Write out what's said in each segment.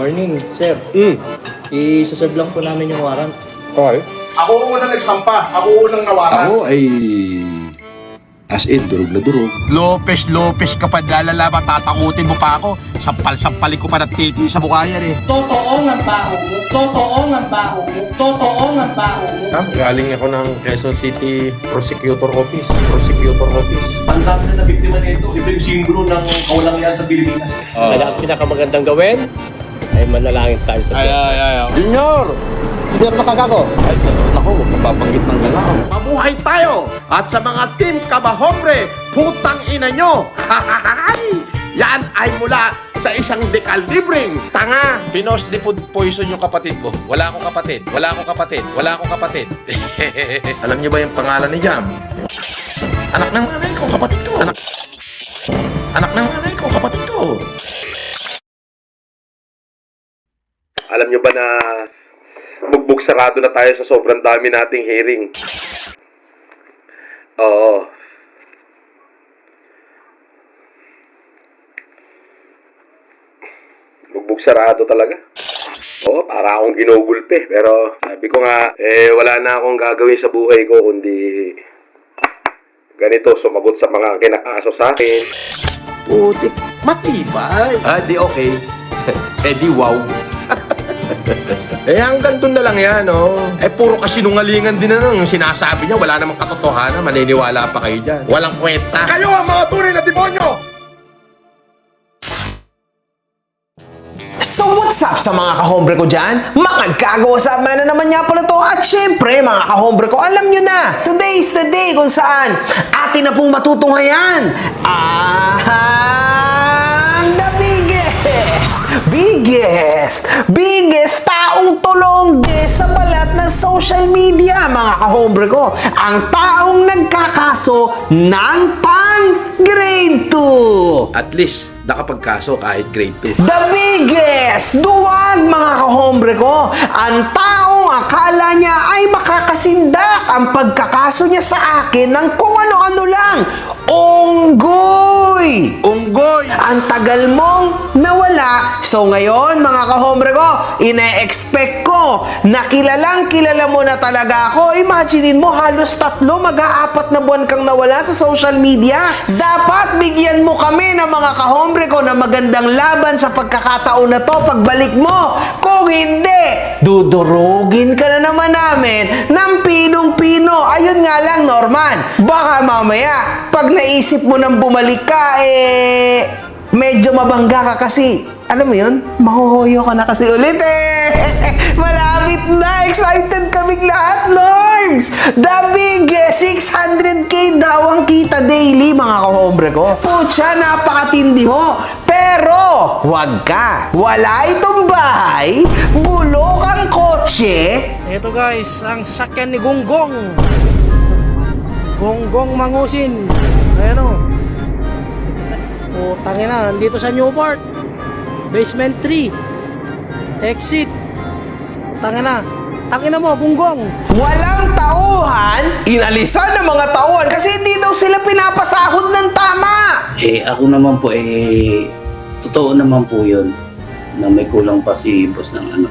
Morning, sir. I-serve lang po namin yung warrant. Okay. Ako unang nagsampa. Ako unang nawaran. Ako ay... As in, durog na durog. Lopez ka pa lalaba, tatakutin mo pa ako. Sampal-sampalin ko pa na titi sa mukha yan eh. Totoo ang baho mo. Totoo ang baho mo. Totoo ang baho mo. Galing ako ng Quezon City Prosecutor Office. Prosecutor Office. Ang na biktima nito. Ito yung simbolo ng kawalangan sa Pilipinas. Kaya ang pinakamagandang gawin ay manalangin tayo sa Diyos. Junior! Hindi ako nakagago. Ay, ako, huwag kang babanggit ng galaw. Mabuhay tayo! At sa mga team kabahombre, putang ina nyo! Yan ay mula sa isang dekalibreng tanga. Pinos di food poison yung kapatid mo. Wala akong kapatid. Wala akong kapatid. Wala akong kapatid. Alam niyo ba yung pangalan ni Jam? Anak ng nanay ko, kapatid ko. Anak ng nanay ko, kapatid ko. Alam niyo ba na bugbog sarado na tayo sa sobrang dami nating hearing? Oo. Bugbog sarado talaga. Oo, para akong ginugulpe. Pero sabi ko nga, wala na akong gagawin sa buhay ko kundi ganito, sumagot sa mga kinakaso sa akin. Putik, matibay. Di okay. Di wow. Hanggang doon na lang yan, oh. Puro kasinungalingan din na yung sinasabi niya. Wala namang katotohanan. Maniniwala pa kayo dyan. Walang kwenta. Kayo ang mga tunay na demonyo! So what's up sa mga kahombre ko dyan? Makagkagawa na naman nga pala to. At syempre mga kahombre ko, alam nyo na, today is the day kung saan atin na pong matutunghayan ang the biggest taong tulongge sa balat ng social media, mga kahombre ko. Ang taong nagkakaso ng pang grade 2. At least, nakapagkaso kahit grade 2. The biggest! Duwag, mga kahombre ko! Ang taong akala niya ay makakasindak ang pagkakaso niya sa akin ng kung ano-ano lang. Unggoy! Unggoy! Ang tagal mong nawala. So ngayon, mga kahombre ko, ina-expect ko na kilala mo na talaga ako. Imaginin mo, halos 3 mag-aapat na buwan kang nawala sa social media. Dapat bigyan mo kami ng mga kahombre ko na magandang laban sa pagkakataon na to pagbalik mo. Kung hindi, dudurugin ka na naman namin ng pinong-pino. Ayun nga lang, Norman. Baka mamaya, pag naisip mo nang bumalik ka, medyo mabangga ka kasi. Alam mo yun? Mahuhuyo ka na kasi ulit Malapit na! Excited kaming lahat, Lords! The biggest 600k daw ang kita daily, mga kahombre ko. Pucha, napakatindi ho. Pero, wag ka. Wala itong bahay, bulok ang kotse. Ito guys, ang sasakyan ni Gonggong. Gonggong Mangusin. Ayan o. Putangin na, nandito sa Newport. Basement 3. Exit. Tangina mo, Bunggong. Walang tauhan, inalisan ng mga tauhan kasi hindi daw sila pinapasahod ng tama. Ako naman po, totoo naman po yun na may kulang pa si boss ng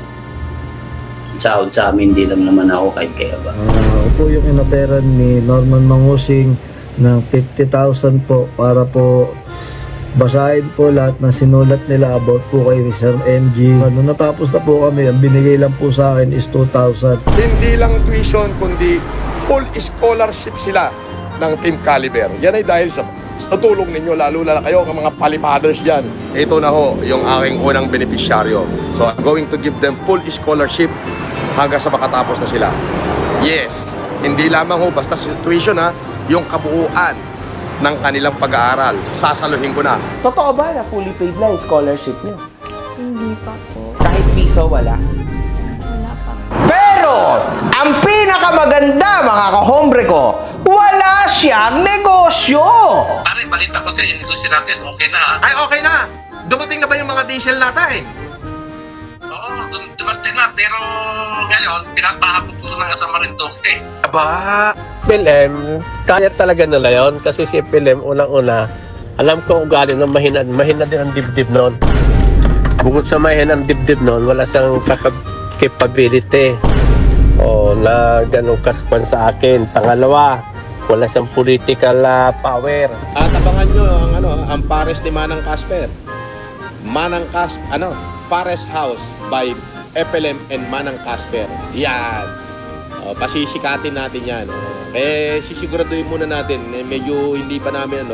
sahod sa amin, hindi lang naman ako kahit kaya ba. Ako po yung inaperan ni Norman Mangusing ng 50,000 po para po basahin po lahat ng sinulat nila about po kay Sir MG. Natapos na po kami, ang binigay lang po sa akin is 2,000. Hindi lang tuition, kundi full scholarship sila ng Team Caliber. Yan ay dahil sa tulong ninyo, lalo na kayo, ang mga palipaders dyan. Ito na ho, yung aking unang beneficiaryo. So, I'm going to give them full scholarship hanggang sa makatapos na sila. Yes, hindi lamang ho, basta tuition ha, yung kabuuan ng kanilang pag-aaral. Sasaluhin ko na. Totoo ba na fully paid na yung scholarship niyo? Hindi pa po. Kahit piso, wala? Wala pa. Pero, ang pinakamaganda, mga kahombre ko, wala siyang negosyo! Pare, balita ko sa industry natin, okay na. Ay, okay na! Dumating na ba yung mga diesel natin? Oo, dumating na, pero ngayon, pinapahabot ko ng sa Marinduque. Aba! PLM, kaya talaga nila yun kasi si PLM unang-una, alam ko ugali na mahina din ang dibdib noon. Bukod sa may ng dibdib noon, wala siyang capability o na ganong kaspan sa akin. Pangalawa, wala siyang political power. At abangan nyo ang pares ni Manang Casper. Pares House by FLM and Manang Casper. Yan. Pasisikatin natin yan. Sisiguraduhin muna natin, medyo hindi pa namin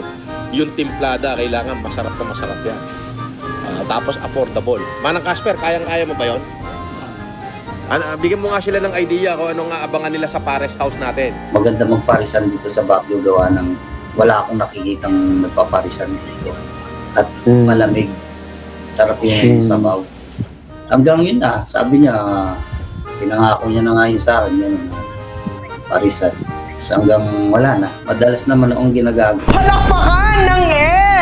yung timplada, kailangan masarap na masarap yan. Tapos affordable. Manang Casper, kayang-kaya mo ba yun? Bigyan mo nga sila ng idea kung ano nga abangan nila sa Pares House natin. Maganda magparisan dito sa Baguio, gawa ng wala akong nakikitang nagpaparisan dito. At malamig. Sarap yung sabaw. Hanggang yun na, sabi niya, pinangako niya na nga yun sa akin, yun, parisan. So, hanggang wala na. Madalas naman akong ginagago. Palakpakan ng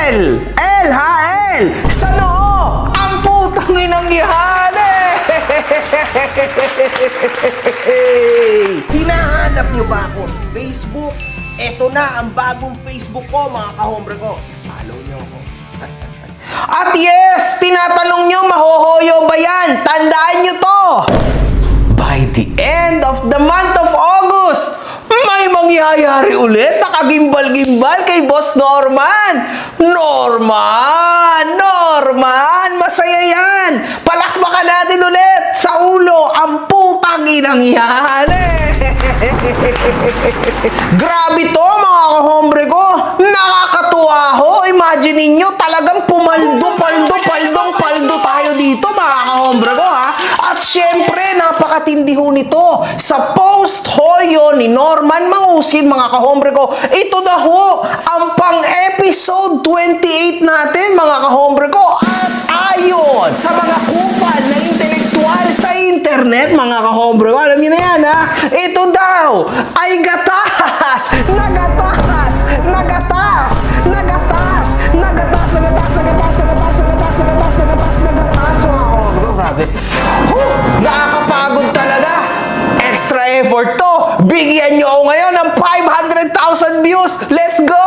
L! L ha, L! Sa noo! Ang putang inang ihane! Hinahanap niyo ba ako sa Facebook? Eto na ang bagong Facebook ko, mga kahombre ko. Follow niyo ako. At yes, tinatanong niyo, mahohoyo ba yan? Tandaan niyo to! By the end of the month of August, may mangyayari ulit na kagimbal-gimbal kay Boss Norman. Norman! Masaya yan! Palakpakan natin ulit sa ulo ang putang inang yan. Grabe to, mga kahombre ko. Nakakatuwa ho. Imagine ninyo, talagang paldo tayo dito, mga kahombre ko, ha? At syempre, napakatindi ho nito. Sa post hoyo ni Norman Mangusin, mga kahombre ko, ito na ho ang pang-episode 28 natin, mga kahombre ko. At ayon sa mga kupal na intelektual sa internet, mga kahombre ko, alam niyo na yan, ha? Ito daw ay gatas, grabe. Nakakapagod talaga. Extra effort to. Bigyan nyo ako ngayon ng 500,000 views. Let's go!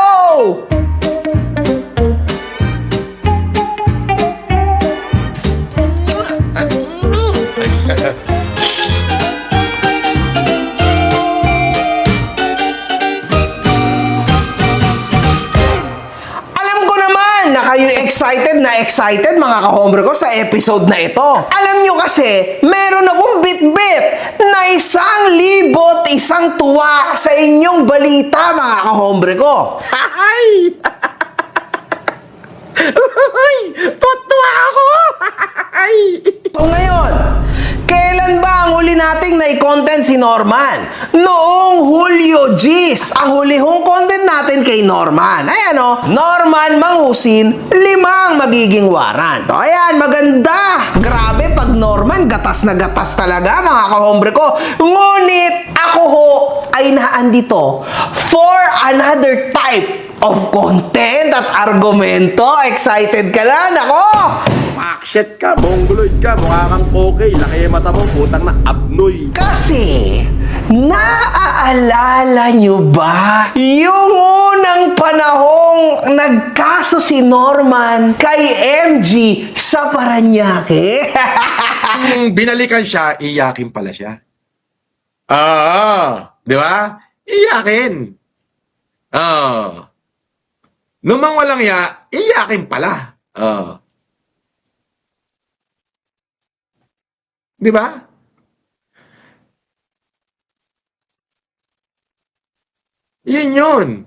Kayo excited mga kahombre ko sa episode na ito. Alam nyo kasi, meron akong bit-bit na 1,100 tuwa sa inyong balita, mga kahombre ko. Ay! Tuwa ako! So ngayon, kailan ba ang huli nating nai-content si Norman? Noong Hulyo G's. Ang hulihong content natin kay Norman. Ayan o, Norman Mangusin, 5 magiging warrant. O ayan, maganda. Grabe, pag Norman, gatas na gatas talaga, mga kahombre ko. Ngunit, ako ho ay naandito for another type of content at argumento. Excited ka na? Nako! Shit ka, mongoloid ka, mukha kang okay, laki yung mata mo, putang na abnoy. Kasi, naaalala nyo ba yung unang panahong nagkaso si Norman kay MG sa Paranaque? Binalikan siya, iyakin pala siya. Di ba? Iyakin. Nung walang iyakin pala. Di ba? Yun.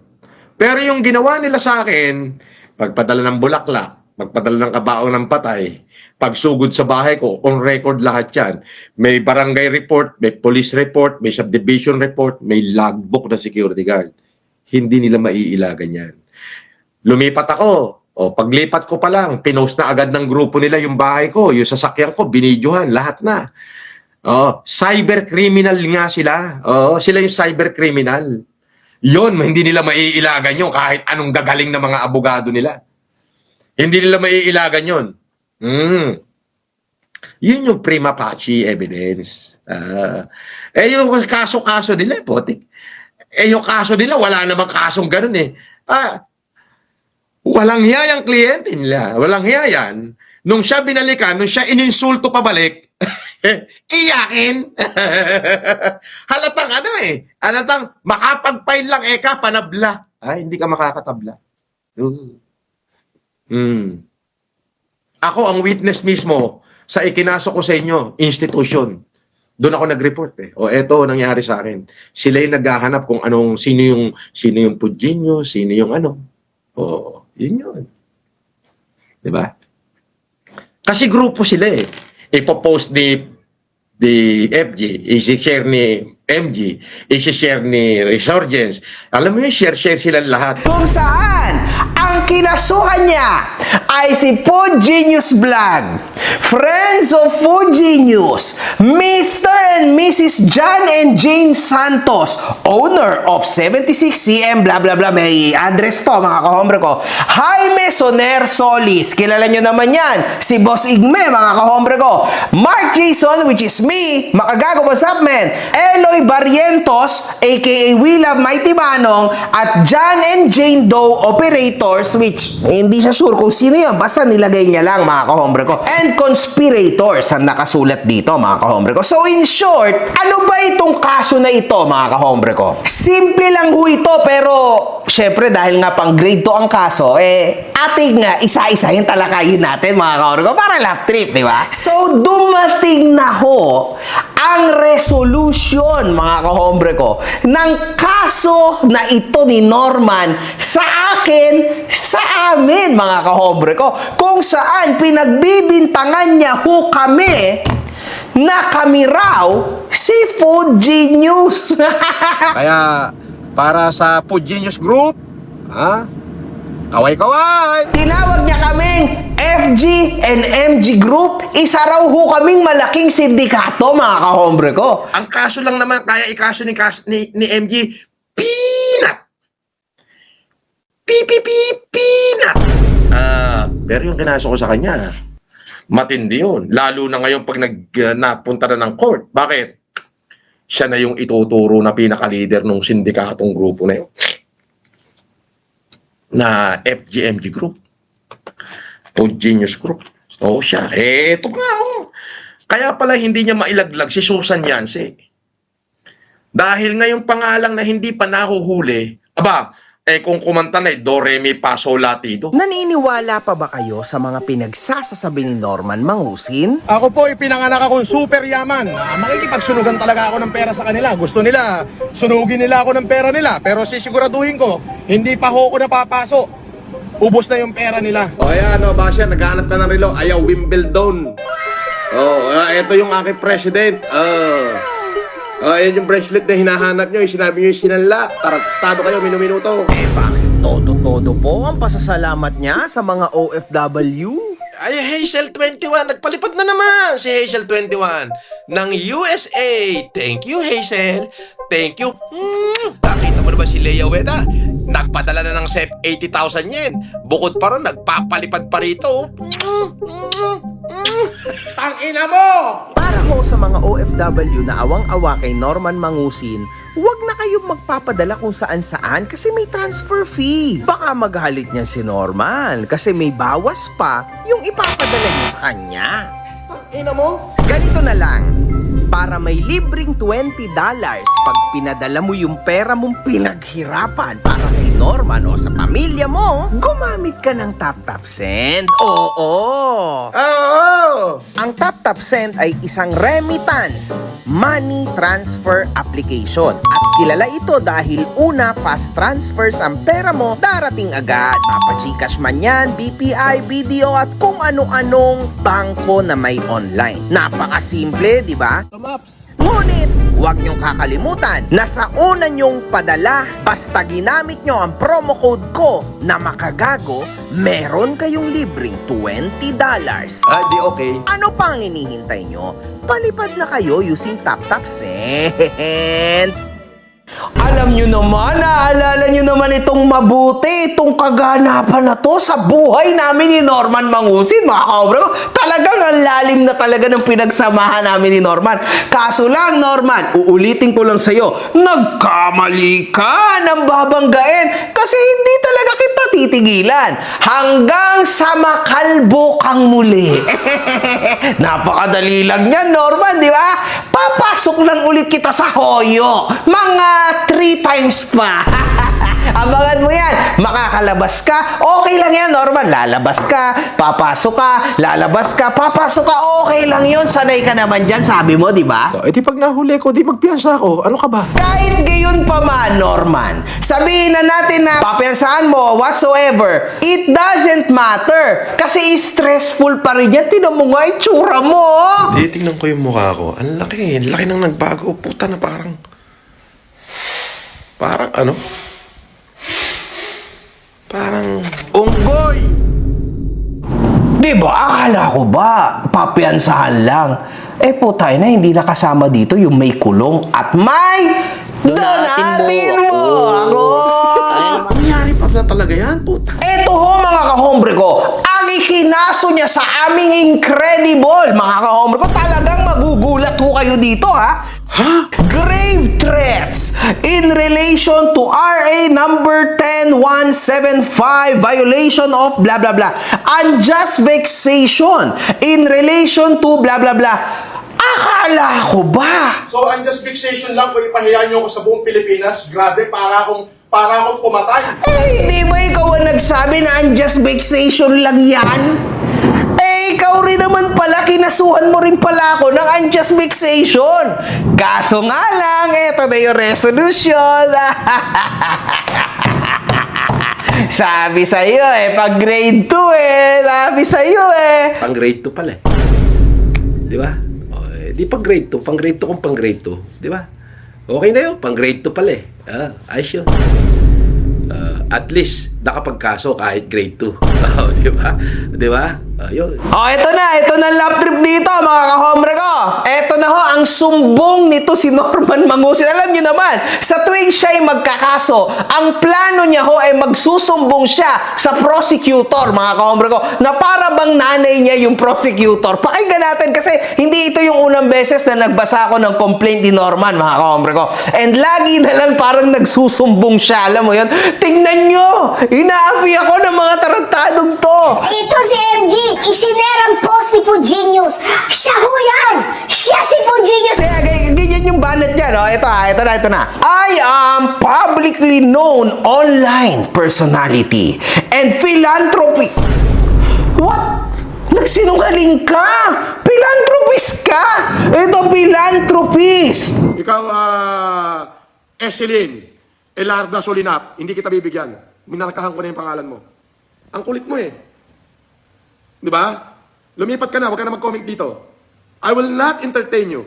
Pero yung ginawa nila sa akin, pagpadala ng bulaklak, pagpadala ng kabaong ng patay, pagsugod sa bahay ko, on record lahat yan. May barangay report, may police report, may subdivision report, may logbook na security guard. Hindi nila maiilagan yan. Lumipat ako. Paglipat ko pa lang, pinost na agad ng grupo nila yung bahay ko, yung sasakyan ko, binidyohan, lahat na. Cyber criminal nga sila. Sila yung cyber criminal. Yun, hindi nila maiilagan yun kahit anong gagaling na mga abogado nila. Hindi nila maiilagan yun. Yun yung prima facie evidence. Yung kaso-kaso nila, potik. Yung kaso nila, wala namang kasong ganun eh. Walang hiya yung kliyente nila. Walang hiya yan. nung siya binalikan, nung siya ininsulto pabalik, iyakin. Halatang makapag-file lang ka, panabla. Ay, hindi ka makakatabla. Ako ang witness mismo sa ikinaso ko sa inyo, institution. Doon ako nag-report O eto nangyari sa akin. Sila yung naghahanap kung sino yung Pudginyo, sino yung yun yun. Diba? Kasi grupo sila Ipopost ni FG, isi-share ni MG, isi-share ni Resurgence. Alam mo yun, share sila lahat. Kung saan ang kinasuhan niya ay si Food Genius Vlog, Friends of Food Genius, Mr. and Mrs. John and Jane Santos, owner of 76cm, blah blah blah, may address to mga kahombre ko. Jaime Soner Solis, kilala nyo naman yan, si Boss Igme mga kahombre ko. Mark Jason, which is me, Makagago, what's up man? Eloy Barrientos, aka We Love Mighty Manong, at John and Jane Doe Operators, which hindi siya sure kung sino yun, basta nilagay niya lang mga kahombre ko. And conspirators ang nakasulat dito mga kahombre ko. So in short, ano ba itong kaso na ito mga kahombre ko? Simple lang ho ito, pero syempre dahil nga pang grade 2 ang kaso, ating nga isa-isahin talakayin natin mga kahombre ko para laugh trip, di ba? So dumating na ho ang resolution mga kahombre ko ng kaso na ito ni Norman sa akin, sa amin mga kahombre ko, kung saan pinagbibintangan niya ho kami na kami raw si Food Genius. Kaya, para sa Food Genius Group, kaway-kaway! Tinawag niya kaming FG and MG Group. Isa raw ho kaming malaking sindikato, mga kahombre ko. Ang kaso lang naman, kaya ikaso ni MG, peanut! Peanut! Pero yung kinaso ko sa kanya, matindi yun. Lalo na ngayon pag napunta na ng court. Bakit? Siya na yung ituturo na pinaka-leader ng sindikatong grupo na yun. Na FGMG Group. Food Genius Group. Oo siya. Eto nga Kaya pala hindi niya mailaglag si Susan Yance. Dahil ngayong pangalang na hindi pa nahuhuli, kung kumanta na Do, Re, Mi, Fa, Sol, La, Ti, Do. Naniniwala pa ba kayo sa mga pinagsasasabi ni Norman Mangusin? Ako po, ipinanganak akong super yaman. Makikipagsunugan talaga ako ng pera sa kanila. Gusto nila, sunugin nila ako ng pera nila. Pero sisiguraduhin ko, hindi pa ho ako napapasok. Ubos na yung pera nila. O ayan, Basya, naghahanap na ng relo. Ayaw, Wimbledon. Ito yung aking president. Ayan yung bracelet na hinahanap nyo. Sinabi nyo yung sinala. Tarantado kayo, minuto. Bakit todo-todo po ang pasasalamat niya sa mga OFW? Ay, Hazel 21. Nagpalipad na naman si Hazel 21 ng USA. Thank you, Hazel. Thank you. Nakita mo na ba si Leia Weta? Nagpadala na ng 80,000 yen. Bukod pa ron, nagpapalipad pa rito. Tangina mo! Para ho sa mga OFW na awang-awa kay Norman Mangusin, huwag na kayong magpapadala kung saan-saan kasi may transfer fee. Baka maghalit niya si Norman kasi may bawas pa yung ipapadala niyo sa kanya. Tangina mo? Ganito na lang. Para may libreng $20 pag pinadala mo yung pera mong pinaghirapan para kay Norman o sa pamilya mo, gumamit ka ng TapTap Send. Oo! Ang TapTap Send ay isang remittance money transfer application. At kilala ito dahil una, fast transfers ang pera mo darating agad. Papa-Gcash man yan, BPI, BDO at kung ano-anong bangko na may online. Napakasimple, di ba? Ngunit, huwag niyong kakalimutan na sa una niyong padala, basta ginamit niyo ang promo code ko na Makagago, meron kayong libreng $20. Di okay. Ano pang hinihintay niyo? Palipad na kayo using TapTap Send. Alam nyo naman, naalala nyo naman itong mabuti, itong kaganapan na to sa buhay namin ni Norman Mangusin, mga kaobra ko. Talagang ang lalim na talaga ng pinagsamahan namin ni Norman. Kaso lang, Norman, uulitin ko lang sa'yo, nagkamali ka ng babanggain kasi hindi talaga kita titigilan hanggang sa makalbo kang muli. Napakadali lang yan, Norman, di ba? Papasok lang ulit kita sa hoyo. Mga 3 times pa. Abangan mo yan. Makakalabas ka. Okay lang yan, Norman. Lalabas ka, papasok ka, lalabas ka, papasok ka. Okay lang yun. Sanay ka naman dyan, sabi mo, di ba? Eh di pag nahuli ko, di magpiyansa ako. Ano ka ba? Kahit gayon pa man, Norman, sabihin na natin na papiyansahan mo, whatsoever, it doesn't matter. Kasi stressful pa rin yan. Tinan mo nga itsura mo. Tingnan ko yung mukha ko. Ang laki nang nagbago. Puta na parang ano? Parang unggoy! Diba? Akala ko ba papiyansahan lang? Eh putay na, hindi nakasama dito yung may kulong at may donatin mo! Ako! Nangyari pa na talaga yan, puta. Eto ho mga kahombre ko, ang ikinaso niya sa aming incredible, mga kahombre ko, talagang magugulat ho kayo dito ha? Grave threats in relation to RA number 10175, violation of blah blah blah, unjust vexation in relation to blah blah blah. Akala ko ba? So, unjust fixation lang kung ipahiya nyo ako sa buong Pilipinas. Grabe, para akong pumatay. Eh, di ba ikaw ang nagsabi na unjust vexation lang yan? Eh, ikaw rin naman pala, kinasuhan mo rin pala ako ng unjust vexation. Kaso nga lang, eto na yung resolution. Sabi sa'yo eh, pag grade 2 eh. Sabi sa'yo eh. Pang grade 2 pala eh. Di ba? Di pang grade 2. Pang grade 2 kung pang grade 2. Di ba? Okay na yun. Pang grade 2 pala eh. Ayos yun. At least, nakapagkaso kahit grade 2. Di ba? Di ba? Yun. Oh, ito na lap trip dito, mga kahombre ko. Ito na ho, ang sumbong nito si Norman Mangusin. Alam niyo naman, sa tuwing siya'y magkakaso, ang plano niya ho ay magsusumbong siya sa prosecutor, mga kahombre ko, na para bang nanay niya yung prosecutor. Pakinggan natin kasi hindi ito yung unang beses na nagbasa ako ng complaint ni Norman, mga kahombre ko. And lagi na lang parang nagsusumbong siya, alam mo yun? Tingnan nyo, inaapi ako ng mga tarantadong to. Ito si MG, isinerang post ni Pugenius. Siya ho yan! Siya si Pugenius! Kaya ganyan yung banat niya, no? Ito na. I am publicly known online personality and philanthropy. What? Nagsinungaling ka? Philanthropist ka? Ito, philanthropist. Ikaw, Eselin Elarda Solinap, hindi kita bibigyan. Minarkahan ko na yung pangalan mo. Ang kulit mo eh. Di ba? Lumipat ka na, huwag ka na mag-comment dito. I will not entertain you.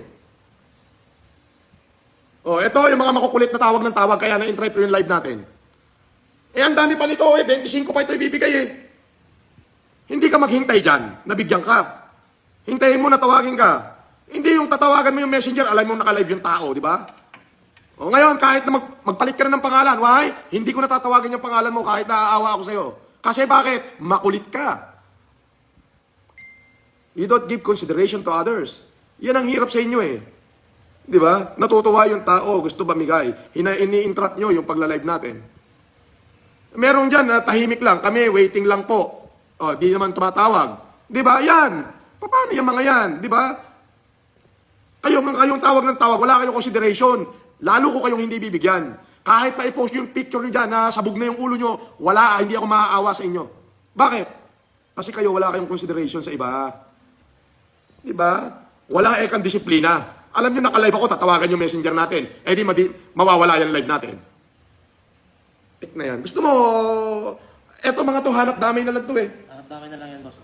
Oh, ito yung mga makukulit na tawag ng tawag, kaya na-interrupt yung live natin. Eh, ang dami pa nito eh, 25 pa ito ibibigay eh. Hindi ka maghintay dyan, nabigyan ka. Hintayin mo na tawagin ka. Hindi yung tatawagan mo yung messenger, alam mo naka-live yung tao, di ba? O ngayon, kahit na magpalit ka na ng pangalan, why? Hindi ko natatawagin yung pangalan mo kahit naaawa ako sa'yo. Kasi bakit? Makulit ka. You don't give consideration to others. Yan ang hirap sa inyo eh. Di ba? Natutuwa yung tao, gusto bamigay. Ini-interrupt nyo yung pagla-live natin. Merong dyan na tahimik lang. Kami, waiting lang po. O, di naman tumatawag. Di ba? Yan. Paano yung mga yan? Di ba? Kayong tawag ng tawag, wala kayong consideration. Lalo ko kayong hindi bibigyan. Kahit na i-post yung picture nyo dyan na sabog na yung ulo nyo, wala, hindi ako maaawa sa inyo. Bakit? Kasi kayo wala kayong consideration sa iba. Diba? Wala kang disiplina. Alam nyo, naka-live ako, tatawagan yung messenger natin. Eh di mawawala yung live natin. Tik na yan. Gusto mo, eto mga to, hanap damay na lang to eh. Hanap damay na lang yan, boss.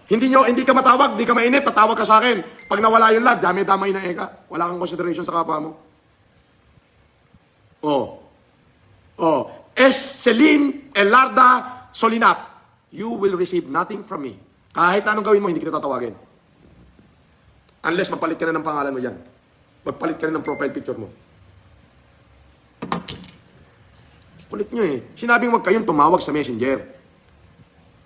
Hindi ka matawag, hindi ka mainit, tatawag ka sa akin. Pag nawala yung live, damay na eka. Wala kang consideration sa kapwa mo. Celine Elarda Solinap, you will receive nothing from me. Kahit anong gawin mo, hindi kita tatawagin. Unless magpalit ka na ng pangalan mo yan. Magpalit ka na ng profile picture mo. Kulit nyo eh. Sinabing wag kayong tumawag sa messenger.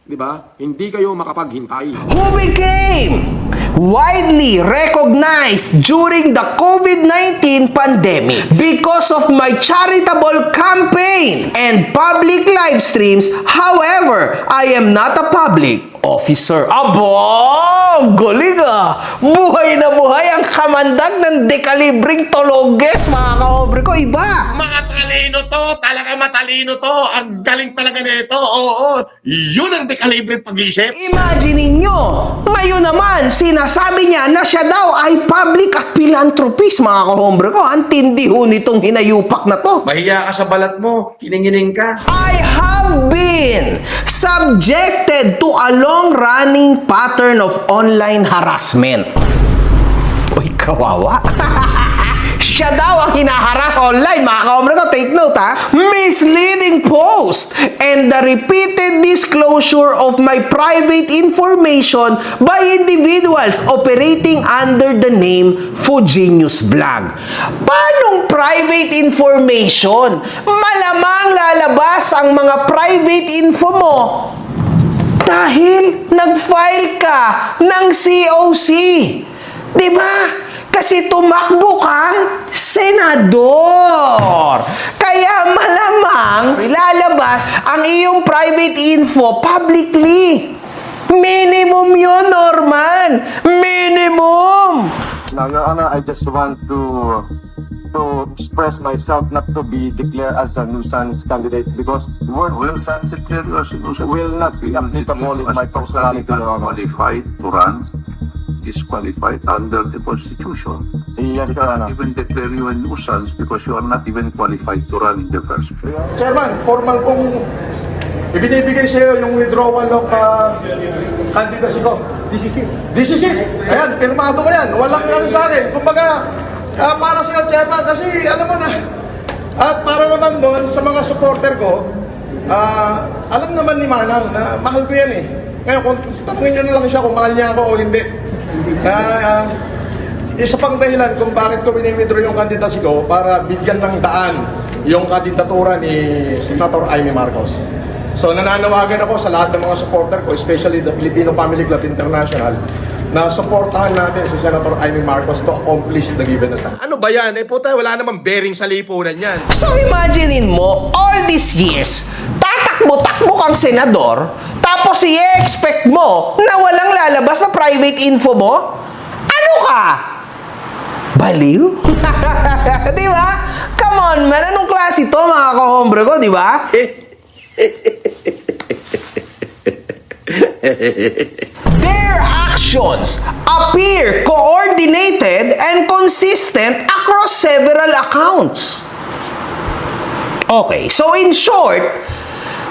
Di ba? Hindi kayo makapaghintay. Who became widely recognized during the COVID-19 pandemic because of my charitable campaign and public live streams. However, I am not a public officer. Abo! Galing ah! Buhay na buhay ang kamandag ng dekalibreng tologes, mga kaobre ko. Iba! Matalino to! Talaga matalino to! Ang galing talaga nito! Oo! Yun ang dekalibre pag-isip! Imagine ninyo, ngayon naman, sinasabi niya na siya daw ay public at philanthropist, mga kahombre ko. Ang tindi ho nitong hinayupak na to. Mahiya ka sa balat mo. Kiningining ka. I have been subjected to a long-running pattern of online harassment. Uy, kawawa. Siya daw ang hinaharas online, mga kaomre ko. Take note, ha? Misleading post and the repeated disclosure of my private information by individuals operating under the name Fujinius Vlog. Paanong private information? Malamang lalabas ang mga private info mo dahil nag-file ka ng COC. Diba? Kasi tumakbo kang senador. Kaya malamang ilalabas ang iyong private info publicly. Minimum yun, Norman. Minimum. Now, Your Honor, I just want to express myself not to be declared as a nuisance candidate because the word nuisance will not be applicable in my personality, Your Honor. Qualified to run is qualified under the Constitution. Yes, Your Honor. Even declare you a nuisance because you are not even qualified to run in the first place. Chairman, formal pong ibinibigay sa iyo yung withdrawal of candidacy ko. DCC. DCC. Ayan, pirmado ko yan. Walang ano sa akin. Kumbaga, para sa iyo, Chairman, kasi alam mo na, at para naman doon sa mga supporter ko, alam naman ni Manang na mahal ko yan eh. Ngayon, kung tanungin nyo na lang siya kung mahal niya ako o hindi. Isa pang dahilan kung bakit ko wini-withdraw yung candidacy ko para bigyan ng daan yung kandidatura ni Senator Amy Marcos. So nananawagan ako sa lahat ng mga supporter ko, especially the Filipino Family Club International, na supportahan natin si Senator Amy Marcos to accomplish the given assignment. Ano ba yan? Eh puta, wala namang bearing sa lipunan yan. So imaginein mo, all these years, tatakbo-takbo kang senador, tapos i-expect mo na walang lalabas sa private info mo? Ano ka? Baliw? Di ba? Come on, man. Anong klase to, mga kahombre ko, di ba? Their actions appear coordinated and consistent across several accounts. Okay, so in short,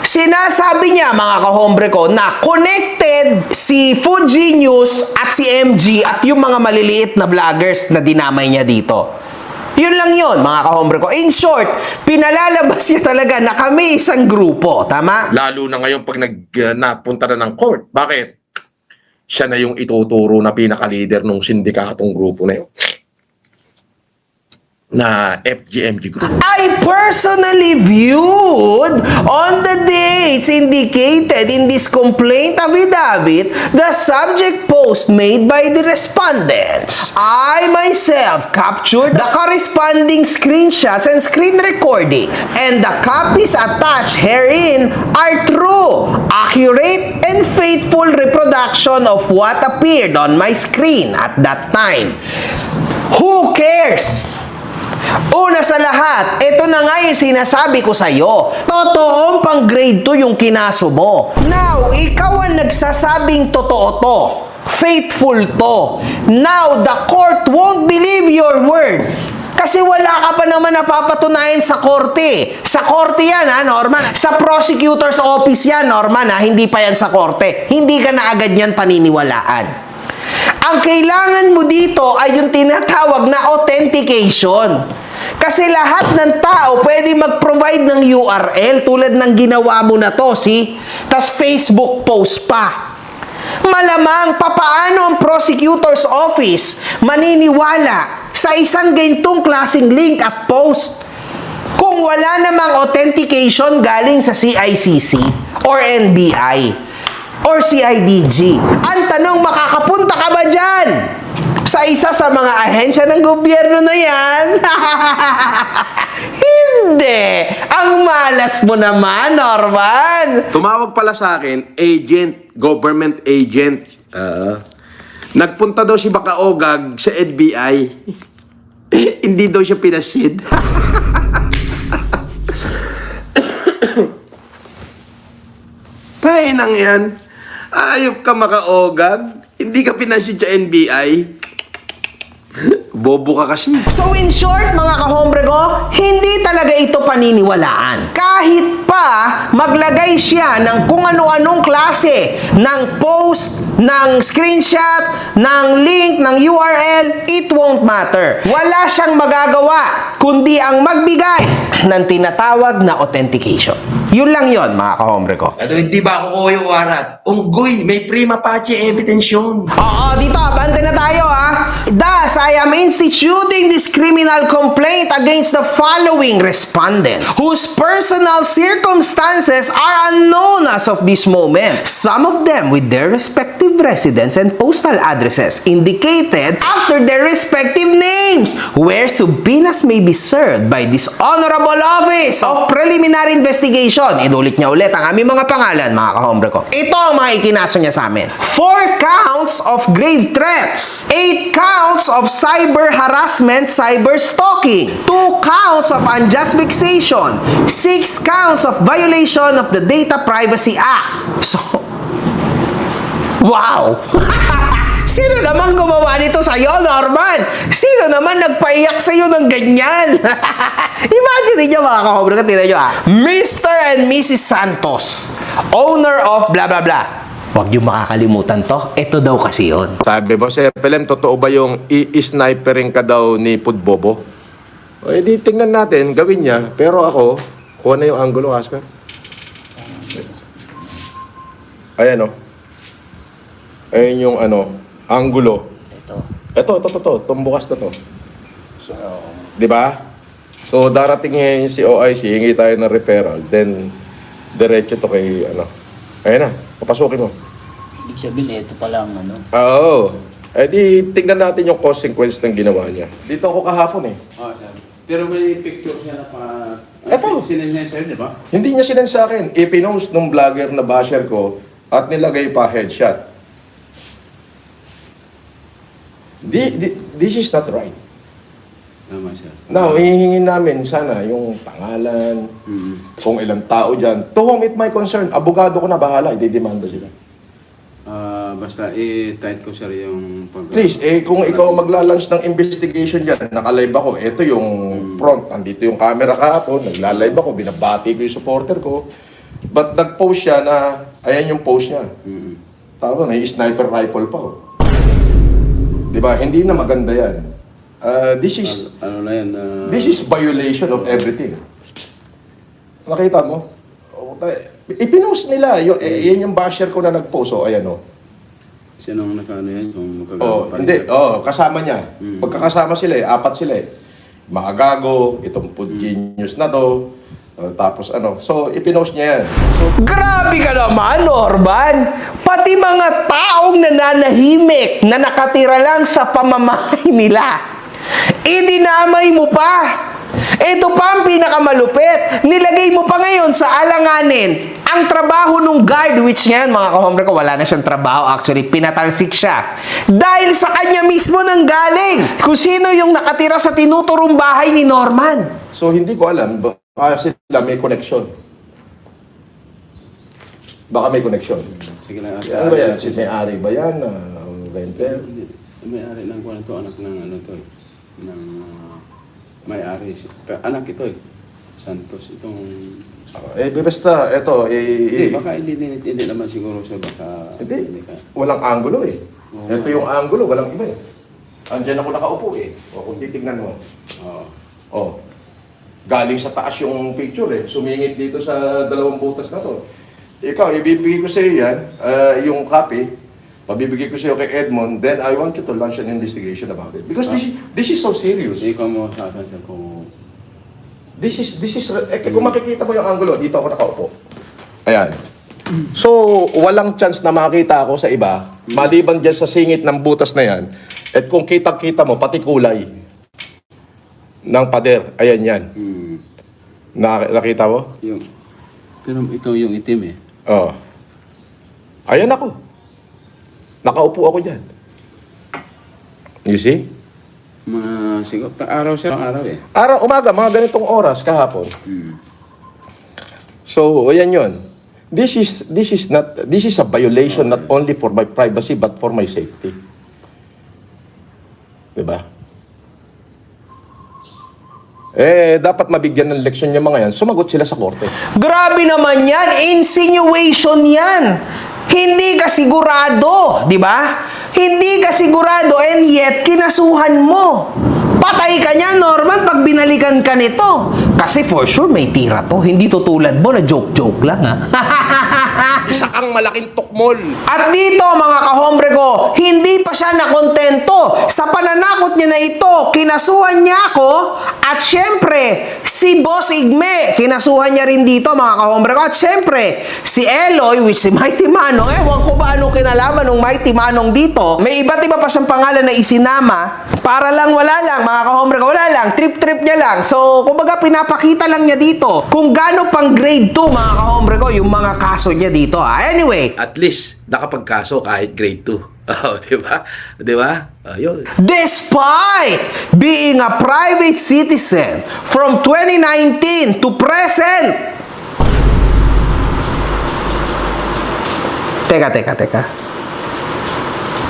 sinasabi niya, mga kahombre ko, na connected si Fujinius at si MG at yung mga maliliit na vloggers na dinamay niya dito. Yun lang yun, mga kahombre ko. In short, pinalalabas niya talaga na kami isang grupo. Tama? Lalo na ngayon pag napunta na ng court. Bakit? Siya na yung ituturo na pinaka-leader ng sindikatong grupo na yun. Na FGMG group. I personally viewed on the dates indicated in this complaint affidavit the subject post made by the respondents. I myself captured the corresponding screenshots and screen recordings, and the copies attached herein are true, accurate, and faithful reproduction of what appeared on my screen at that time. Who cares? Una sa lahat, ito na nga yung sinasabi ko sa'yo. Totoong pang grade 2 yung kinaso mo. Now, ikaw ang nagsasabing totoo to. Faithful to. Now, the court won't believe your word. Kasi wala ka pa naman napapatunayan sa korte. Sa korte yan, ha, Norman? Sa prosecutor's office yan, Norman, ha? Hindi pa yan sa korte. Hindi ka na agad yan paniniwalaan. Ang kailangan mo dito ay yung tinatawag na authentication. Kasi lahat ng tao pwede mag-provide ng URL tulad ng ginawa mo na to, see? Tas Facebook post pa. Malamang papaano ang prosecutor's office maniniwala sa isang ganitong klaseng link at post? Kung wala namang authentication galing sa CICC or NBI or CIDG, ang tanong, makakapunta ka ba dyan? Sa isa sa mga ahensya ng gobyerno na yan? Hindi! Ang malas mo naman, Norman! Tumawag pala sa akin, agent, government agent. Nagpunta daw si Bakaogag sa NBI. Hindi daw siya pinasid. Tayo nang yan. Ayop ka, Makaogag. Hindi ka pinasid sa NBI. Bobo ka kasi. So in short, mga kahombre ko, hindi talaga ito paniniwalaan. Kahit pa maglagay siya ng kung ano-anong klase ng post, ng screenshot, ng link, ng URL, it won't matter. Wala siyang magagawa, kundi ang magbigay ng tinatawag na authentication. Yun lang yon, mga kahombre ko. Ano, hindi ba ako kuya warat? Unggoy, may prima facie evidence yun. Oo, dito, abante na tayo ha. Thus, I am instituting this criminal complaint against the following respondents whose personal circumstances are unknown as of this moment. Some of them with their respective residence and postal addresses indicated after their respective names, where subpoenas may be served by this Honorable Office of Preliminary Investigation. Inulit niya ulit ang aming mga pangalan, mga kahombre ko. Ito ang mga ikinaso niya sa amin. 4 counts of grave threats, 8 counts of cyber harassment, cyber stalking, 2 counts of unjust vexation, 6 counts of violation of the Data Privacy Act. So, wow! Sino naman gumawa nito sa'yo, Norman? Sino naman nagpaiyak sa'yo ng ganyan? Imagine niyo, mga kahombre ko, tingnan nyo ha. Mr. and Mrs. Santos, owner of blah blah blah. Huwag niyo makakalimutan to. Ito daw kasi yun. Sabi mo, Sir Pelem, totoo ba yung i-snipering ka daw ni Pudbobo? O, edi tingnan natin, gawin niya. Pero ako, kuha na yung angulo, Oscar. Ayan o. Ayan yung angulo. Ito. Itong bukas na to. So, di ba? So, darating ngayon si OIC, hingi tayo ng referral. Then, diretso to kay, Ayan na, papasukin mo. Ibig sabihin, ito pa lang, Oo. Eh di, tingnan natin yung consequence ng ginawa niya. Dito ako kahapon eh. Oh, sir. Pero may picture siya na pa... Eto. Sinensya sa'yo, di ba? Hindi niya sinend sa akin. Ipinost nung vlogger na basher ko at nilagay pa headshot. This is not right. Tama, sir. Now, hihingin namin sana yung pangalan, kung ilang tao dyan. To whom it may concern, abogado ko na bahala, ididemanda sila. Basta i-tight ko, sir, yung pag... Please, kung ikaw magla-launch ng investigation dyan, nakalive ako, ito yung prompt, andito yung camera kahapon, nagla-live ako, binabati ko yung supporter ko. But nag-post siya na, ayan yung post niya. Tama, may sniper rifle pa. Diba? Hindi na maganda yan. This is this is violation of everything. Nakita mo? Ipinost nila. Yan yung basher ko na nag-post. Ayan o. Sinong nakaano yan? Hindi. Kasama niya. Pagkakasama sila 4 sila Maagago, itong Food Genius na to. Tapos so ipinost niya yan. Grabe ka naman, Norman! Pati mga taong nananahimik na nakatira lang sa pamamahay nila, idinamay mo pa! Ito pa ang pinakamalupit. Nilagay mo pa ngayon sa alanganin ang trabaho ng guard, which ngayon, mga kahombre ko, wala na siyang trabaho. Actually, pinatalsik siya. Dahil sa kanya mismo nang galing kung sino yung nakatira sa tinuturong bahay ni Norman. So hindi ko alam, baka sila may connection. Baka may connection. Sige lang. Ano ba yan? Si may-ari ba yan? Renter? May-ari ng kuwan to, anak ng ng may-ari. Anak ito Santos, itong... Basta, ito, baka hindi naman siguro siya, baka... Hindi, walang angulo Ito yung angulo, walang iba Andiyan ako nakaupo O kung titignan mo. Galing sa taas yung picture Sumingit dito sa 2 butas na to. Ikaw, ibibigay ko sa iyo yan, yung copy. Pabibigay ko sa iyo kay Edmond, then I want you to launch an investigation about it. Because this is so serious. Ikaw mo sa akin, sir, kung This is, kung makikita mo yung angulo, dito ako nakaupo. Ayan. So, walang chance na makita ako sa iba, maliban dyan sa singit ng butas na yan. At kung kita-kita mo, pati kulay ng pader. Ayan yan. Nakita mo? Yung, pero ito yung itim eh. Oo. Ayan ako. Nakaupo ako dyan. You see? Mga siguro, araw sa araw eh. Araw, umaga, mga ganitong oras kahapon. So, ayan yun. This is a violation not only for my privacy but for my safety. Diba? Dapat mabigyan ng leksyon yung mga yan. Sumagot sila sa korte. Grabe naman yan. Insinuation yan. Hindi ka sigurado, di ba? Hindi ka sigurado and yet kinasuhan mo. Patay ka niya, Norman, pag binalikan ka nito. Kasi for sure may tira to. Hindi to tulad mo na joke-joke lang, ha? Isa kang malaking tukmol. At dito, mga kahombre ko, hindi pa siya nakontento. Sa pananakot niya na ito, kinasuhan niya ako. At syempre, si Boss Igme, kinasuhan niya rin dito, mga kahombre ko. At syempre, si Eloy, which si Mighty Manong, ewan ko ba anong kinalaman ng Mighty Manong dito. May iba't iba pa siyang pangalan na isinama. Para lang wala lang, mga kahombre ko, wala lang. Trip-trip niya lang. So, kumbaga, pinapakita lang niya dito kung gaano pang grade 2, mga kahombre ko, yung mga kaso niya dito. Anyway, At least, nakapagkaso kahit grade 2. Oh, di ba? Di ba? Ayun. despite being a private citizen from 2019 to present. Teka.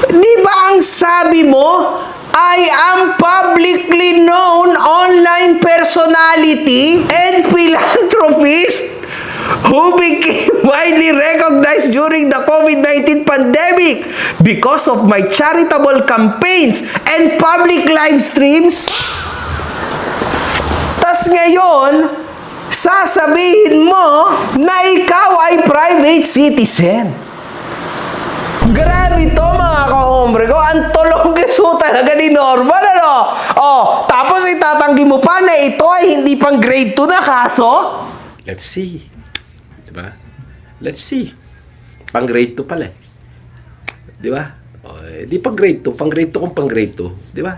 Di ba ang sabi mo, I am publicly known online personality and philanthropist who became widely recognized during the COVID-19 pandemic because of my charitable campaigns and public live streams? Tas ngayon, sasabihin mo na ikaw ay private citizen. Grabe to, mga kahombre ko. Ang tolonggeso talaga ni Norman, ano? Oh, tapos itatanggi mo pa na ito ay hindi pang grade 2 na kaso? Let's see. Diba? Let's see. Pang grade 2 pala eh. Diba? O, di pang grade 2. Pang grade 2 kung pang grade 2. Diba?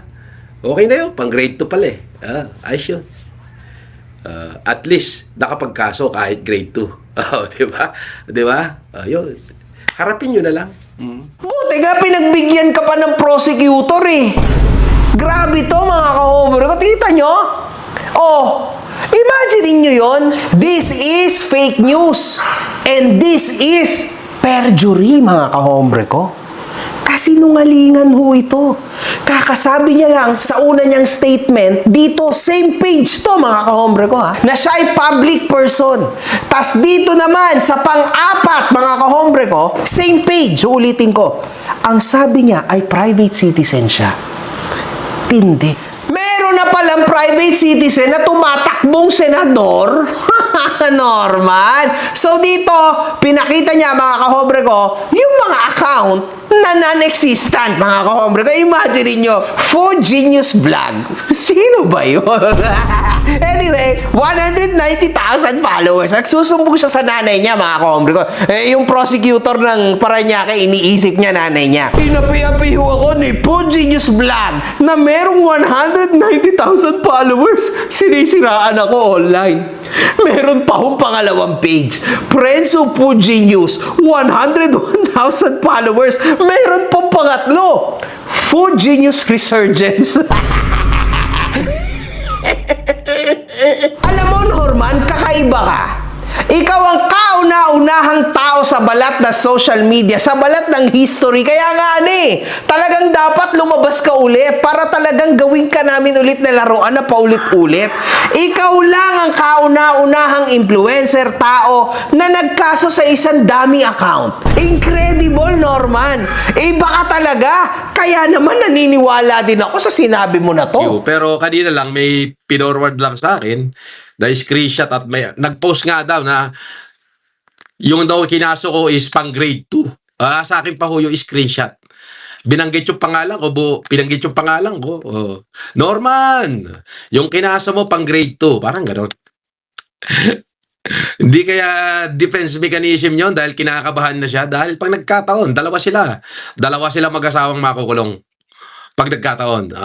Okay na yun. Pang grade 2 pala eh. Ayos yun. At least, nakapagkaso kahit grade 2. Diba? Diba? Yun. Harapin nyo na lang. Buti nga, pinagbigyan ka pa ng prosecutor eh. Grabe to, mga kahombre ko. Tita nyo? Oh, imagine nyo yon. This is fake news. And this is perjury, mga kahombre ko. Kasinungalingan ho ito. Kakasabi niya lang sa una niyang statement, dito, same page to, mga kahombre ko, ha, na siya ay public person. Tas dito naman, sa pang-apat, mga kahombre ko, same page, ulitin ko. Ang sabi niya ay private citizen siya. Tindi. Meron na palang private citizen na tumatakbong senador. Norman. So dito, pinakita niya, mga kahombre ko, yung mga account na non-existent, mga kahombre ko. Imagine niyo, Food Genius Vlog. Sino ba yun? Anyway, 190,000 followers. Nagsusumbong siya sa nanay niya, mga kahombre ko. Yung prosecutor ng Paranaque, iniisip niya nanay niya. Pinapi-apiho ako ni Food Genius Vlog na merong 190,000 followers. Sinisiraan ako online. Meron pa akong pangalawang page. Friends of Food Genius, 101,000 followers. Meron pang pangatlo. Food Genius Resurgence. Alam mo, Norman, kakaiba ka. Ikaw ang kauna-unahang tao sa balat na social media, sa balat ng history. Kaya nga, talagang dapat lumabas ka ulit para talagang gawin ka namin ulit na laruan na paulit-ulit. Ikaw lang ang kauna-unahang influencer tao na nagkaso sa isang dummy account. Incredible, Norman. Baka talaga. Kaya naman naniniwala din ako sa sinabi mo na to. Pero kanina lang may pinorward lang sa akin na screenshot at may nag-post nga daw na yung daw kinaso ko is pang grade 2. Sa akin pa ho yung screenshot. Binanggit yung pangalan ko, pinanggit yung pangalan ko. Norman, yung kinaso mo pang grade 2. Parang gano'n. Hindi kaya defense mechanism yon dahil kinakabahan na siya? Dahil pag nagkataon, dalawa sila. Dalawa sila mag-asawang makukulong. Pag nagkataon.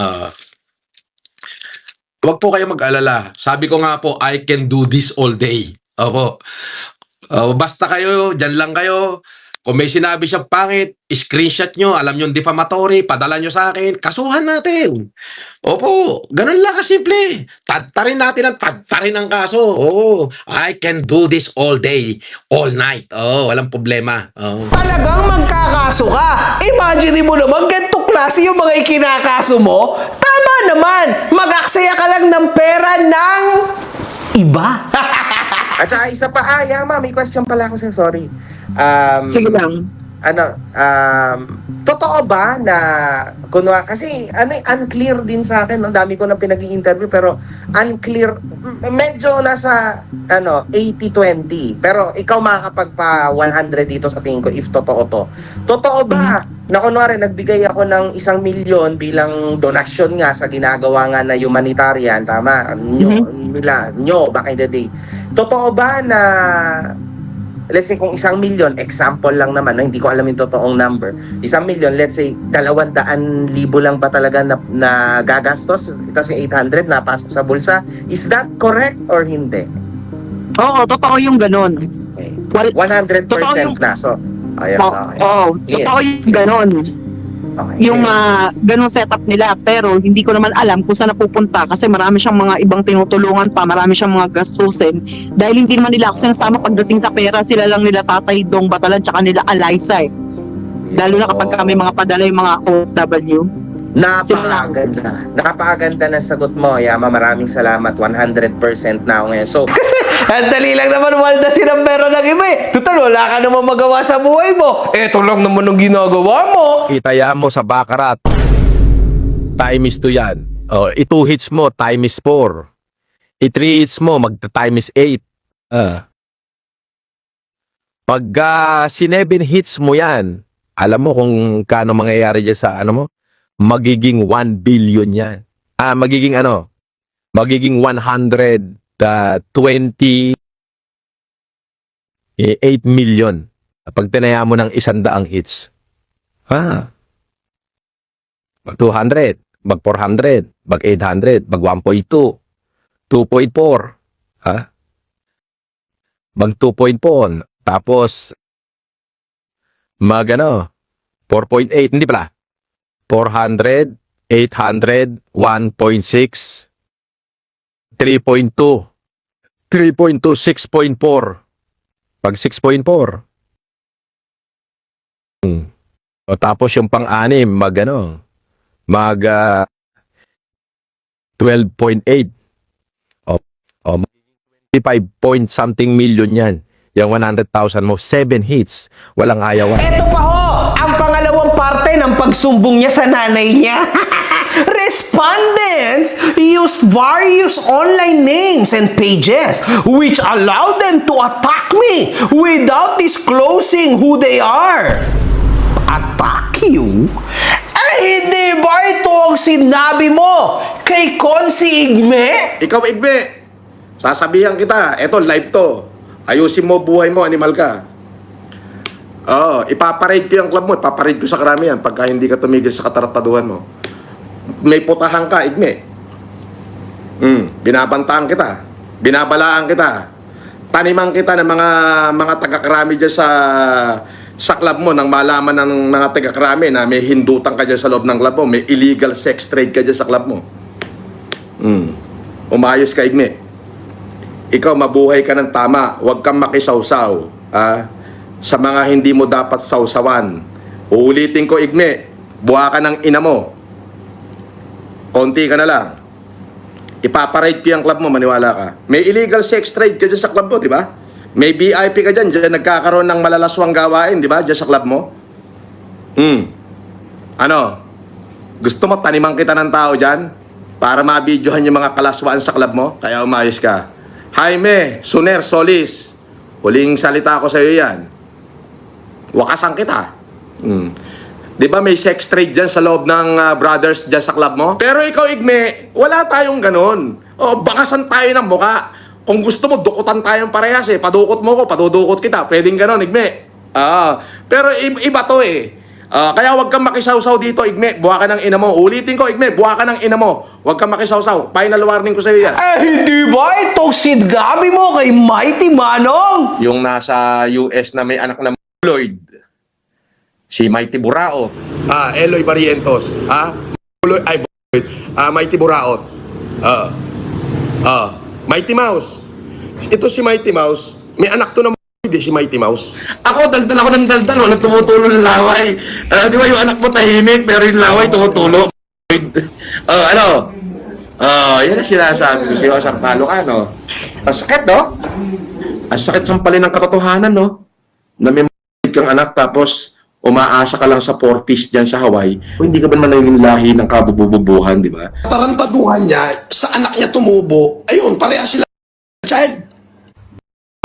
Huwag po kayo mag-alala. Sabi ko nga po, I can do this all day. Opo. Basta kayo, dyan lang kayo. Kung may sinabi siya pangit, screenshot nyo, alam nyo defamatory, padala nyo sa akin, kasuhan natin. Opo, ganun lang kasimple. Tadtarin natin ang kaso. Oo, I can do this all day, all night. Oo, walang problema. Oo. Talagang magkakaso ka. Imagine mo naman, ganito klase yung mga ikinakaso mo. Tama naman, mag-aksaya ka lang ng pera ng iba. At saka isa pa, Yama, may question pala ako sa'yo, sorry. Sige lang. Totoo ba na, kasi unclear din sa akin, no? Dami ko na pinag-i-interview, pero unclear, medyo nasa 80-20. Pero ikaw makakapagpa 100 dito sa tingin ko, if totoo to. Totoo ba na kunwari nagbigay ako ng 1 milyon bilang donasyon nga sa ginagawa nga na humanitarian, tama? Nyo, back in the day. Totoo ba na, let's say kung 1 milyon, example lang naman, hindi ko alam yung totoong number. 1 milyon, let's say 200,000 lang ba talaga na gagastos? Tapos yung 800 napasok sa bulsa. Is that correct or hindi? Oo, totoo yung ganun. Okay. 100% na. So, ayan. Okay. Oo, totoo yung ganun. Okay. Yung ganung setup nila, pero hindi ko naman alam kung saan napupunta kasi marami siyang mga ibang tinutulungan pa, marami siyang mga gastusin dahil hindi naman nila ako sinasama pagdating sa pera. Sila lang nila Tatay Dong Batalan tsaka nila Alaysa lalo na kapag kami mga padala yung mga OFW. Napakaganda na sagot mo, Yama. Maraming salamat. 100% na ako ngayon. So, Kasi, ang dali lang naman waldasin ang pera ng iba eh. Total, wala ka naman magawa sa buhay mo. Eto lang naman ang ginagawa mo. Itaya mo sa bakarat. Time is 2 yan. I-2 hits mo, time is 4. I-3 hits mo, magta-time is 8. Pagka 7 hits mo yan, alam mo kung kano mangyayari dyan sa magiging 1 billion yan. Magiging magiging 128 million. Pag tinaya mo ng 100 hits. Mag 200, mag 400, mag 800, mag 1.2, 2.4. Mag 2.4. Tapos, mag 4.8. Hindi pala. 400, 800, 1.6, 3.2, 3.2, 6.4. Pag 6.4. Tapos yung pang-anim, mag 12.8. 25 point something million yan. Yung 100,000 mo, 7 hits. Walang ayaw. Eto pa ho, ang pangalawang parte ng pagsumbong niya sa nanay niya. Respondents used various online names and pages which allowed them to attack me without disclosing who they are. Attack you? Hindi ba ito ang sinabi mo kay Konsi Igme? Ikaw, Igme, sasabihan kita. Eto, live to. Ayusin mo buhay mo, animal ka. Ipaparade ko yung club mo. Ipaparade ko sa karamihan pagka hindi ka tumigil sa katarataduhan mo. May putahan ka, Igme. Binabantaan kita. Binabalaan kita. Taniman kita ng mga taga-karami dyan sa club mo nang malaman ng mga taga-karami na may hindutan ka dyan sa loob ng club mo. May illegal sex trade ka dyan sa club mo. Umayos ka, Igme. Ikaw, mabuhay ka ng tama. Huwag kang makisawsaw sa mga hindi mo dapat sawsawan. Uulitin ko, Igme, buha ka ng ina mo. Konti ka na lang. Ipaparade ko yung club mo, maniwala ka. May illegal sex trade ka dyan sa club mo, di ba? May VIP ka dyan, dyan nagkakaroon ng malalaswang gawain, di ba? Dyan sa club mo. Gusto mo taniman kita ng tao dyan? Para mabidyohan yung mga kalaswaan sa club mo? Kaya umayos ka. Jaime, Suner, Solis, huling salita ko sa iyo yan. Wakasan kita. Di ba may sex trade dyan sa loob ng brothers dyan sa club mo? Pero ikaw, Igme, wala tayong ganun. Bakasan tayo ng muka. Kung gusto mo, dukutan tayong parehas eh. Padukot mo ko, padudukot kita. Pwedeng ganon, Igme. Pero iba to eh. Kaya wag kang makisawsaw dito, Igme. Buha ka ng ina mo. Ulitin ko, Igme. Buha ka ng ina mo. Wag kang makisawsaw. Final warning ko sa'yo yan. Hindi ba itong sinabi mo kay Mighty Manong? Yung nasa US na may anak na Lloyd. Si Mighty Buraot. Eloy Barrientos. Mighty Buraot. Mighty Mouse. Ito si Mighty Mouse. May anak to na hindi si Mighty Mouse. Ako, daldal ako ng daldal. Walang tumutulo ng laway. Di ba yung anak mo tahimik, pero yung laway tumutulo. Yan ang sinasabi ko sa'yo. Sampalo ka, no? Ang sakit, no? Ang sakit sampalin ng katotohanan, no? Na may kang anak, tapos umaasa ka lang sa 40s dyan sa Hawaii. O hindi ka ba naman naging lahi ng kabububuhan, di ba? Tarantaduhan niya, sa anak niya tumubo, ayun, pareha sila child.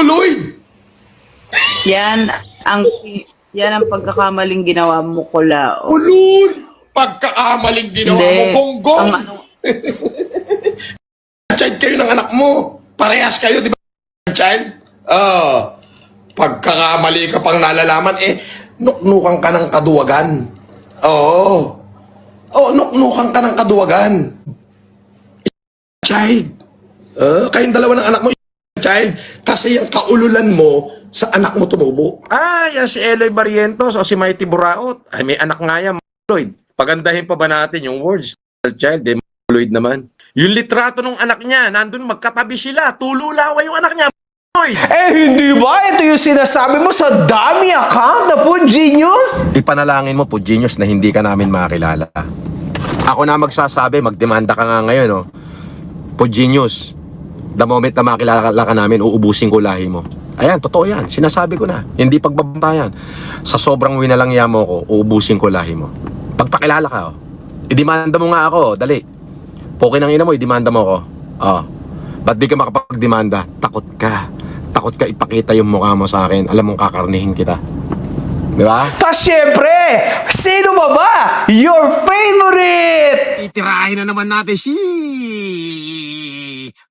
Lloyd! Yan ang pagkakamaling ginawa mo, Kulao. Ulul! Pagkakamaling ginawa mo, gonggong! Child kayo ng anak mo. Parehas kayo, di ba? Child? Pagkakamali ka pang nalalaman, nuknukan ka ng kaduwagan. Nuknukan ka ng kaduwagan. Child. Kayong dalawa ng anak mo, child. Kasi yung kaululan mo, sa anak mo tumubo. Yan si Eloy Barrientos o si Mighty Buraot. Ay, may anak nga yan, Lloyd. Pagandahin pa ba natin yung words? Child, Lloyd naman. Yung litrato ng anak niya, nandun magkatabi sila. Tululawa yung anak niya, Lloyd. Hindi ba ito yung sinasabi mo sa dami account na Food Genius? Ipanalangin mo, Food Genius, na hindi ka namin makilala. Ako na magsasabi, magdemanda ka nga ngayon, no? Food Genius, the moment na makilala ka namin, uubusin ko lahi mo. Ayan, totoo yan. Sinasabi ko na. Hindi pagbabantayan. Sa sobrang winalangya mo ko, uubusin ko lahi mo. Pagpakilala ka, idemanda mo nga ako, dali. Pokin ang ina mo, idemanda mo ko. Ba't di ka makapagdemanda? Takot ka. Takot ka ipakita yung mukha mo sa akin. Alam mong kakarnihin kita. Di ba? Tas syempre, sino ba? Your favorite! Itirahin na naman natin si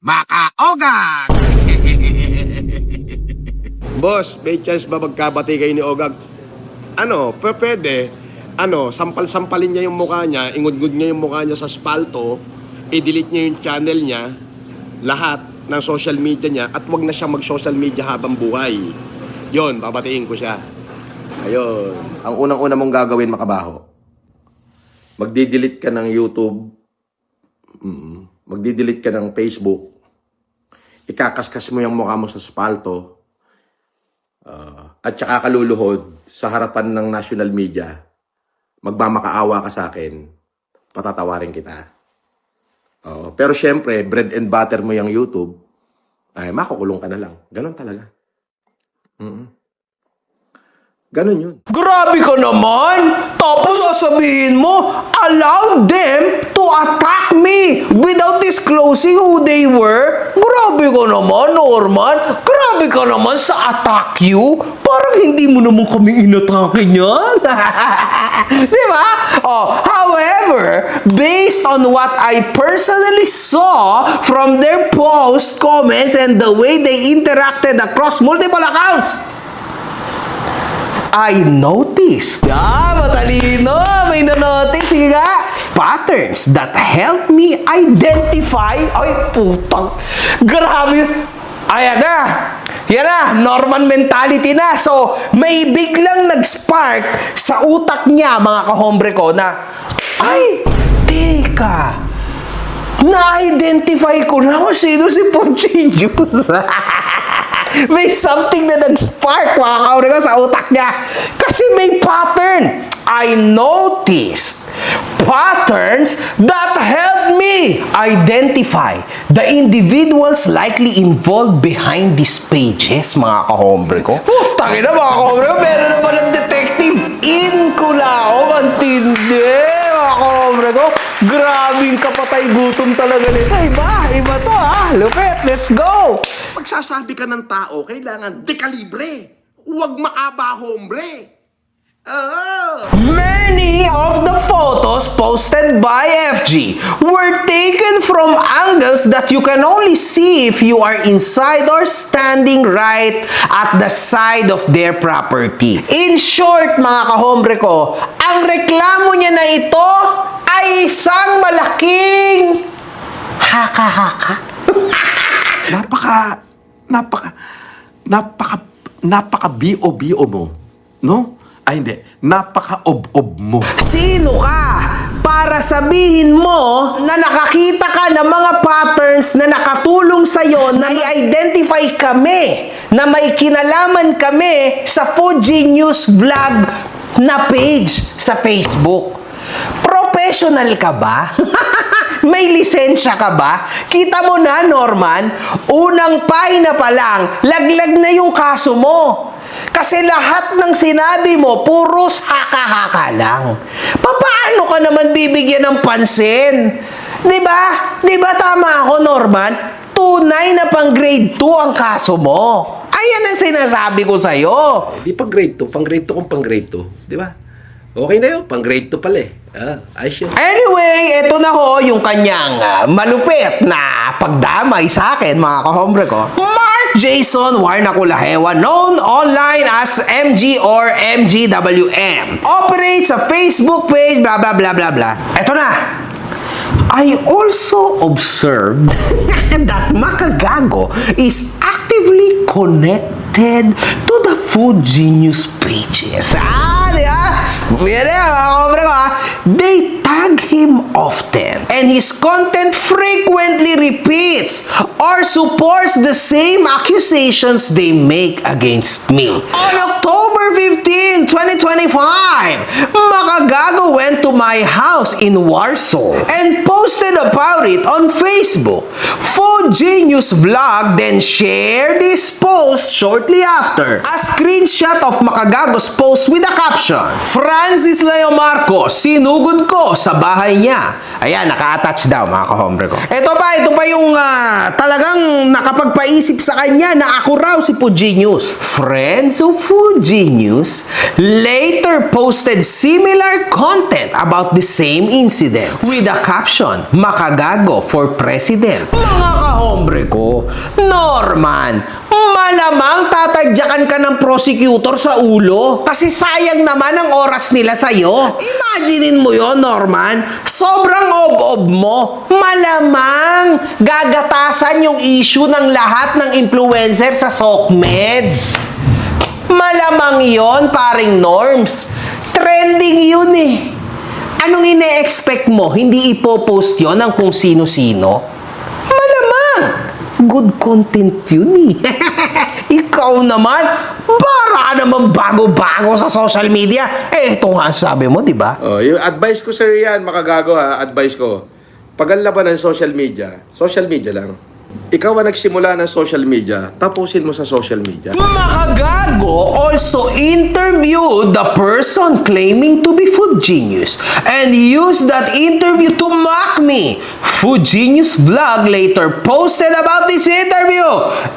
Maka-Ogag. Boss, may chance ba magkabati kayo ni Ogag? Pwede. Sampal-sampalin niya yung mukha niya, ingudgud niya yung mukha niya sa spalto, i-delete niya yung channel niya, lahat ng social media niya, at wag na siya mag-social media habang buhay. Yon, babatiin ko siya. Ayun. Ang unang-una mong gagawin, Makabaho, magdi-delete ka ng YouTube, magdi-delete ka ng Facebook, ikakaskas mo yung mukha mo sa spalto, at saka kaluluhod sa harapan ng national media, magmamakaawa ka sa akin, patatawarin kita. Pero syempre, bread and butter mo yung YouTube, ay makukulong ka na lang. Ganon talaga. Ganon yun. Grabe ka naman! Tapos sasabihin mo, allow them to attack me without disclosing who they were? Grabe ka naman, Norman! Grabe ka naman sa attack you! Parang hindi mo naman kami inatake niyan. Di ba? However, based on what I personally saw from their post, comments, and the way they interacted across multiple accounts, I noticed. Matalino. May na-notice. Sige nga. Patterns that help me identify. Ay, putang. Grabe. Ayan na. Yan na. Norman mentality na. So, may biglang nag-spark sa utak niya, mga kahombre ko, na, ay, teka. Na-identify ko na kung sino si Ponchinius. May something na nag-spark, mga kahombre ko, sa utak niya. Kasi may pattern. I noticed patterns that help me identify the individuals likely involved behind these pages, mga kahombre ko. Tangin na, mga kahombre ko, meron naman ng detective in Kulao. Antindi, mga kahombre ko. Grabing kapatay gutom talaga nito. Iba to, ha? Lupit, let's go! Pagsasabi ka ng tao, kailangan dekalibre. Huwag makaba, hombre. Many of the photos posted by FG were taken from angles that you can only see if you are inside or standing right at the side of their property. In short, mga kahombre ko, ang reklamo niya na ito ay isang malaking haka-haka. Napaka bio-bio mo. No? Ay, hindi. Napaka-ob-ob mo. Sino ka para sabihin mo na nakakita ka ng mga patterns na nakatulong sa'yo na i-identify kami na may kinalaman kami sa Food Genius Vlog na page sa Facebook? Professional ka ba? May lisensya ka ba? Kita mo na, Norman, unang pahina pa lang, laglag na yung kaso mo. Kasi lahat ng sinabi mo, puros haka-haka lang. Paano ka naman bibigyan ng pansin? Diba? Diba tama ako, Norman? Tunay na pang grade 2 ang kaso mo. Ayan ang sinasabi ko sa'yo. Di pang grade 2. Pang grade 2 kung pang grade 2. Di ba? Okay na yun. Pang grade 2 pala eh. Ayos yun. Anyway, ito na ho yung kanyang malupit na pagdamay sa akin, mga kahombre ko. Mark Jason Warnaculahewa, known online as MG or MGWM. Operates sa Facebook page, blah blah blah blah blah. Ito na. I also observed that Makagago is actively connected to the Food Genius pages. They tag him often, and his content frequently repeats or supports the same accusations they make against me. On October 15, 2025, Makagago went to my house in Warsaw and posted about it on Facebook. Food Genius Vlog then shared this post shortly after. A screenshot of Makagago's post with a caption, Francis Leo Marcos, sinugod ko sa bahay niya. Ayan, naka-attach daw mga kahombre ko. Ito pa yung talagang nakapagpaisip sa kanya na ako raw si Food Genius. Friends of Food Genius later posted similar content about the same incident with a caption, Makagago for President. Mga kahombre ko, Norman, malamang tatadyakan ka ng prosecutor sa ulo kasi sayang naman ang oras nila sa'yo. Imaginein mo yon, Norman. Sobrang ob-ob mo. Malamang gagatasan yung issue ng lahat ng influencer sa SOCMED. Malamang yon, paring Norms. Trending yun eh. Anong ine-expect mo? Hindi ipopost yon ng kung sino-sino? Malamang. Good content yun eh. Ikaw naman, para naman bago-bago sa social media. Ito nga ang sabi mo, di ba? Yung advice ko sa'yo yan, Makagago ha, advice ko. Pag ang laban ng social media lang. Ikaw ang nagsimula ng social media, tapusin mo sa social media. Makagago also interviewed the person claiming to be Food Genius and used that interview to mock me. Food Genius Vlog later posted about this interview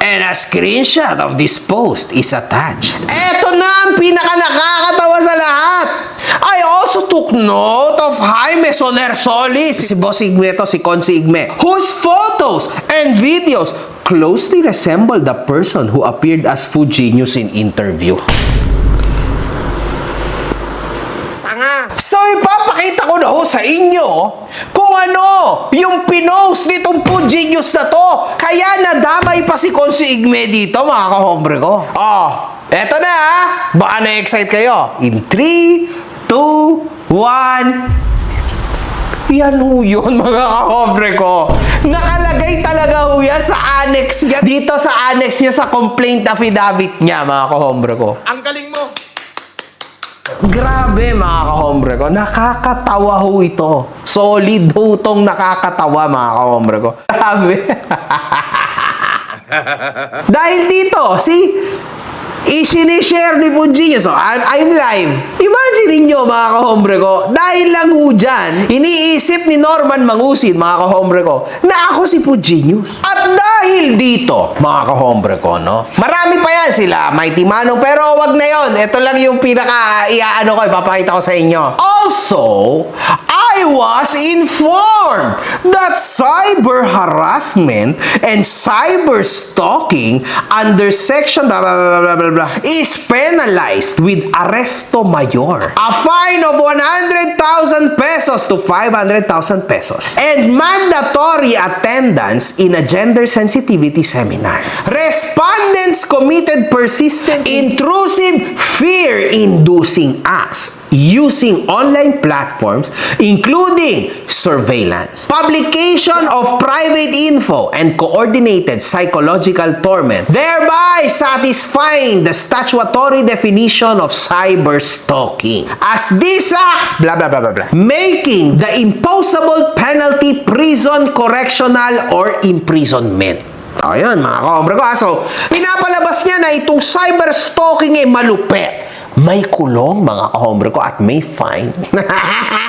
and a screenshot of this post is attached. Eto na ang pinaka-nakakatawa sa lahat. I also took note of Jaime Soler Solis, si Boss Igme to, si Consi Igme, whose photos and videos closely resemble the person who appeared as Food Genius in interview. So, ipapakita ko na ho sa inyo kung ano yung pinost nitong Food Genius na to. Kaya nadamay pa si Consi Igme dito, mga kahombre ko. Eto na ha. Baka na-excite kayo. In 3, 2, 1... Yan ho yun, mga kahombre ko. Nakalagay talaga ho yan sa annex niya. Dito sa annex niya sa complaint affidavit niya, mga kahombre ko. Ang galing mo! Grabe, mga kahombre ko. Nakakatawa ho ito. Solid ho itong nakakatawa, mga kahombre ko. Grabe. Dahil dito, Isinishare ni Pugino. So, I'm live. Imagine niyo mga kahombre ko, dahil lang ho dyan, iniisip ni Norman Mangusin, mga kahombre ko, na ako si Pugino. At dahil dito, mga kahombre ko, no? Marami pa yan sila, Mighty Manong, pero wag na yon. Ito lang yung pinaka-iaano ko, ipapakita ko sa inyo. Also, I was informed that cyber harassment and cyber stalking under section blah, blah, blah, blah, blah, blah, is penalized with arresto mayor, a fine of 100,000 pesos to 500,000 pesos, and mandatory attendance in a gender sensitivity seminar. Respondents committed persistent, intrusive, fear-inducing acts using online platforms, including surveillance, publication of private info, and coordinated psychological torment, thereby satisfying the statutory definition of cyber stalking. As these acts, blah, blah, blah, blah, blah, making the imposable penalty prison, correctional, or imprisonment. Ayun, mga kahombre ko. So, pinapalabas niya na itong cyber stalking ay malupit. May kulong, mga kahombre ko, at may fine.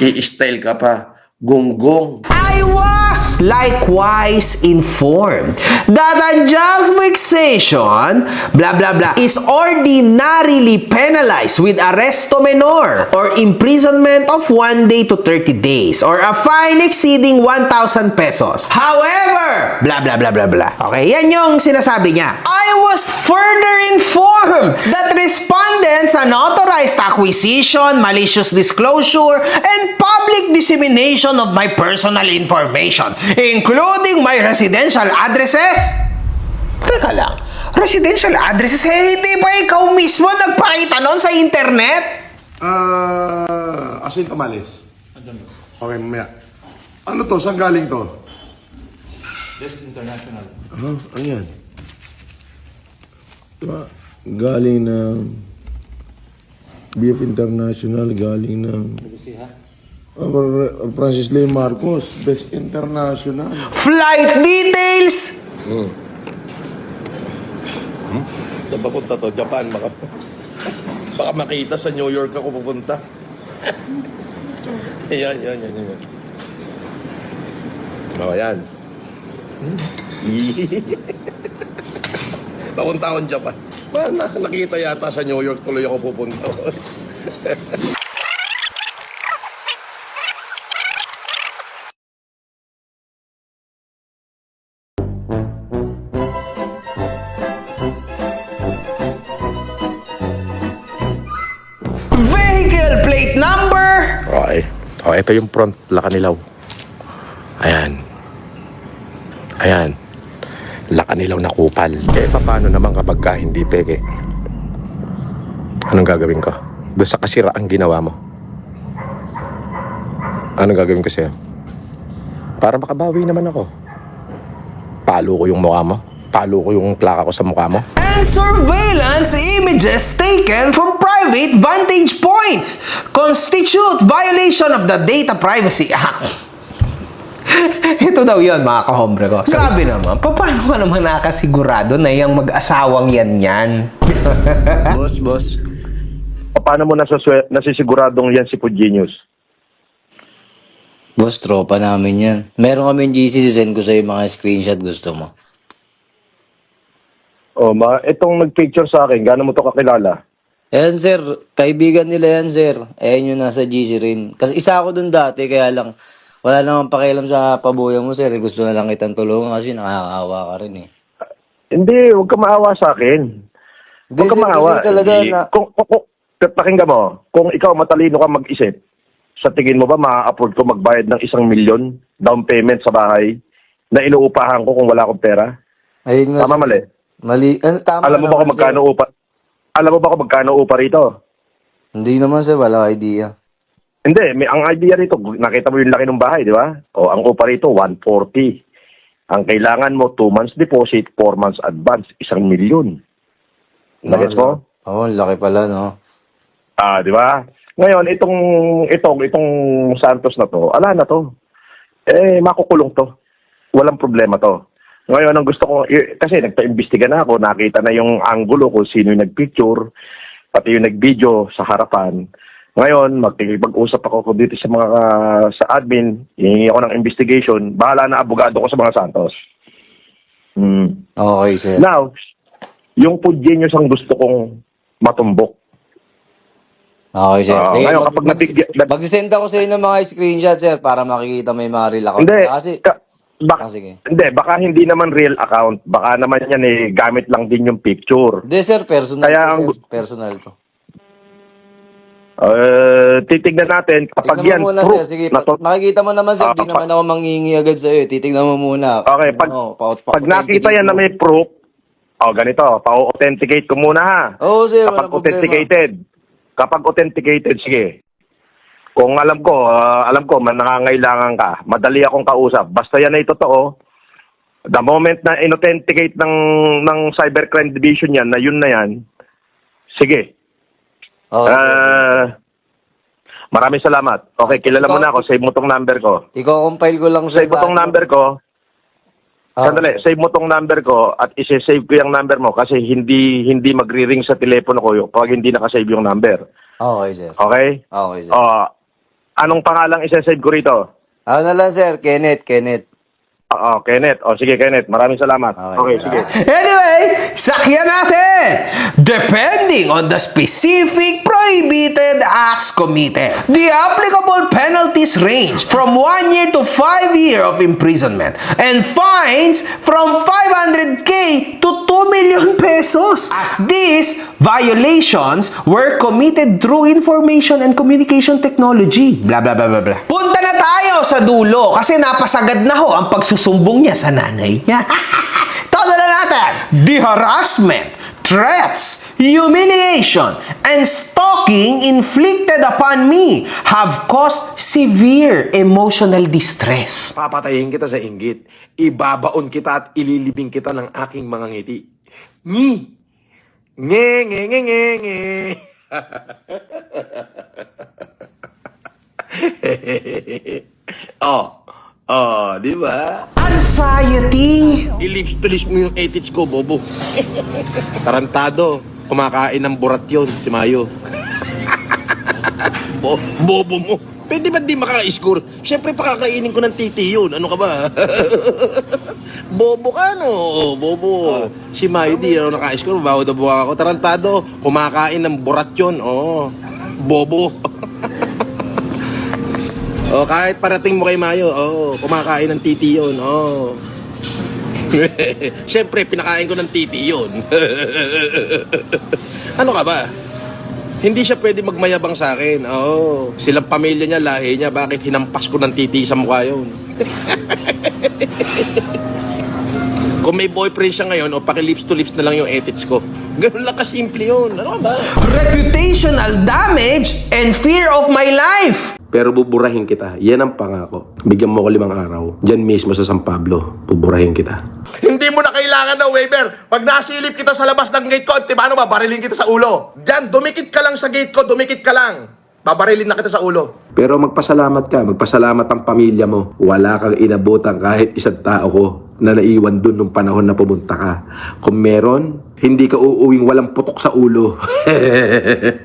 I-style ka pa. Gonggong. I was likewise informed that unjust vexation, blah, blah, blah, is ordinarily penalized with arresto menor or imprisonment of 1 day to 30 days or a fine exceeding 1,000 pesos. However, blah, blah, blah, blah, blah. Okay, yan yung sinasabi niya. I was further informed that respondents' unauthorized acquisition, malicious disclosure, and public dissemination of my personal information, including my residential addresses. Teka lang, residential addresses, hindi ba ikaw mismo nagpakita nun sa internet? Asin kamalis? Okay, mamaya. Ano to? Saan galing to? Just international. Ano yan? Galing ng BF International, galing ng Francis Lee Marcos, Best International. Flight details! Saan papunta to? Japan, baka makita sa New York ako pupunta. Yan. Oh, yan. Papunta akong Japan. Nakita yata sa New York, tuloy ako pupunta. Vehicle plate number! Okay. Oh, ito yung front Lakanilaw. Ayan. Lakanilaw na kupal. Paano naman kapag ka hindi peke? Anong gagawin ko? Doon sa kasiraang ginawa mo. Anong gagawin ko sa'yo? Para makabawi naman ako. Palo ko yung mukha mo. Palo ko yung plaka ko sa mukha mo. And surveillance images taken from private vantage points constitute violation of the Data Privacy Act. Ito daw yun, mga kahombre ko. Grabe naman. Paano ka naman nakasigurado na yung mag-asawang yan? Boss. Paano mo nasisiguradong yan si Puginius? Boss, tropa namin yan. Meron kami GC, send ko sa'yo mga screenshot, gusto mo. Itong nag-picture sa akin, gaano mo to kakilala? Ayan, sir. Kaibigan nila yan, sir. Ayan yung nasa GC rin. Kasi isa ako dun dati, kaya lang, wala namang pakialam sa pabuya mo, sir. Gusto na lang kitang tulungan kasi nakakaawa ka rin eh. Hindi, huwag ka maawa sa akin. Huwag ka maawa. Pakinggan mo, kung ikaw matalino ka mag-isip, sa tingin mo ba ma-afford ko magbayad ng 1 million down payment sa bahay na inuupahan ko kung wala akong pera? Ayun nga. Tama, mali? Mali. Tama. Alam mo ba kung magkano upa? Alam mo ba kung magkano upa rito? Hindi naman, sir. Wala idea. Hindi, ang idea rito, nakita mo yung laki ng bahay, di ba? O, ang upa rito, 140. Ang kailangan mo, 2 months deposit, 4 months advance, 1 million. Nagets mo? Oo, laki pala, no? Di ba? Ngayon, itong Santos na to, ala na to. Makukulong to. Walang problema to. Ngayon, ang gusto ko, kasi nagpa-imbestiga na ako, nakita na yung angulo kung sino yung nagpicture, pati yung nag-video sa harapan. Ngayon, magkikipag-usap ako dito sa mga sa admin, hihingi ako ng investigation, bahala na abogado ko sa mga Santos. Okay, sir. Now, yung food genius ang gusto kong matumbok. Okay, sir. Sige, ngayon, kapag mag-send ako sa inyo ng mga screenshot, sir, para makikita may mga real account. Hindi, Kasi, sige. Hindi, baka hindi naman real account. Baka naman yan gamit lang din yung picture. Hindi, sir, personal. Kaya to, ang sir. Personal to. Titignan natin kapag Tignan yan mo muna, proof sir. Sige, na to, makikita mo naman, sir. Di naman ako manghingi agad sa'yo. Titignan mo muna. Okay, pag nakita yan na may proof, ganito, pa-authenticate ko muna ha. Oo, sir, Kapag walang problema. Kapag authenticated, sige. Kung alam ko, nangangailangan ka, madali akong kausap. Basta yan ay totoo. The moment na in-authenticate ng Cybercrime Division yan, na yun na yan, sige. Maraming salamat. Okay, kilala mo na ako. Save mo tong number ko. Iko-compile ko lang, sir. Save mo tong number ko. Sandali, save mo tong number ko at isi-save ko yung number mo kasi hindi magri-ring sa telepono ko pag hindi nakasave yung number. Okay, sir. Okay? Okay, sir. Anong pangalang isi-save ko rito? Ano na lang, sir? Kenneth. Kenneth. Sige, Kenneth. Maraming salamat. Okay, sige. Anyway, sakyan natin! Depending on the specific prohibited acts committed, the applicable penalties range from 1 year to 5 years of imprisonment and fines from 500K to 2 million pesos. As these violations were committed through information and communication technology. Blah, blah, blah, blah, blah. Punta na tayo sa dulo kasi napasagad na ho ang pagsusumbong niya sa nanay niya. Todo na natin! The harassment, threats, humiliation, and stalking inflicted upon me have caused severe emotional distress. Papatayin kita sa inggit. Ibabaon kita at ililibing kita ng aking mga ngiti. Ngi! Nge, nge, nge, nge, nge. Di ba? Anxiety. I-lips to lips mo yung ethics ko, bobo. Tarantado. Kumakain ng burat yun, si Mayo. Bobo mo. Pwede ba di makaka-score? Siyempre, pakakainin ko ng titi yun. Ano ka ba? Bobo ka, no? Bobo. Si Mayo di naka-score. Bago na buwak ako. Tarantado. Kumakain ng burat yun. Bobo. Kahit parating mo kay Mayo, kumakain ng titi yun, Siyempre, pinakain ko ng titi yun. Ano ka ba? Hindi siya pwede magmayabang sa akin. Silang pamilya niya, lahi niya, bakit hinampas ko ng titi sa mukha yun? Kung may boyfriend siya ngayon, paki-lips to lips na lang yung ethics ko. Ganun lang kasimple yun. Ano ba? Reputational damage and fear of my life. Pero buburahin kita. Yan ang pangako. Bigyan mo ko 5 araw. Diyan mismo sa San Pablo. Buburahin kita. Hindi mo na kailangan ng waiver. Pag nasilip kita sa labas ng gate ko, paano ba? Barilin kita sa ulo. Diyan, dumikit ka lang sa gate ko, dumikit ka lang. Babarilin na kita sa ulo. Pero magpasalamat ka. Magpasalamat ang pamilya mo. Wala kang inabutan kahit isang tao ko na naiwan dun nung panahon na pumunta ka. Kung meron, hindi ka uuwing walang putok sa ulo.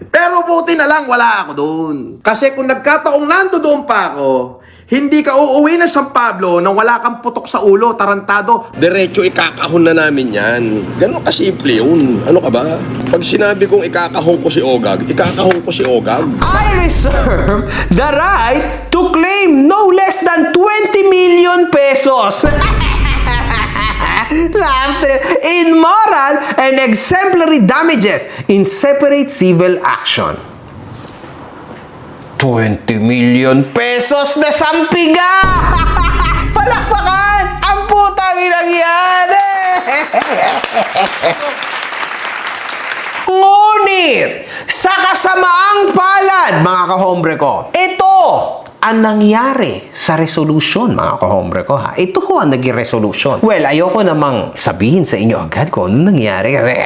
Pero buti na lang, wala ako doon. Kasi kung nagkataong nando doon pa ako, hindi ka uuwi na San Pablo nang wala kang putok sa ulo, tarantado. Diretso ikakahon na namin yan. Ganon kasimple yun. Ano ka ba? Pag sinabi kong ikakahon ko si Ogag, ikakahon ko si Ogag. I reserve the right to claim no less than 20 million pesos. In moral and exemplary damages in separate civil action. 20 million pesos na sampiga! Palakpakan! Ang putang inang yan! Ngunit, sa kasamaang palad, mga kahombre ko, ito ang nangyari sa resolution, mga kahombre ko, ha? Ito ho ang naging resolution. Well, ayoko namang sabihin sa inyo agad kung ano nangyari kasi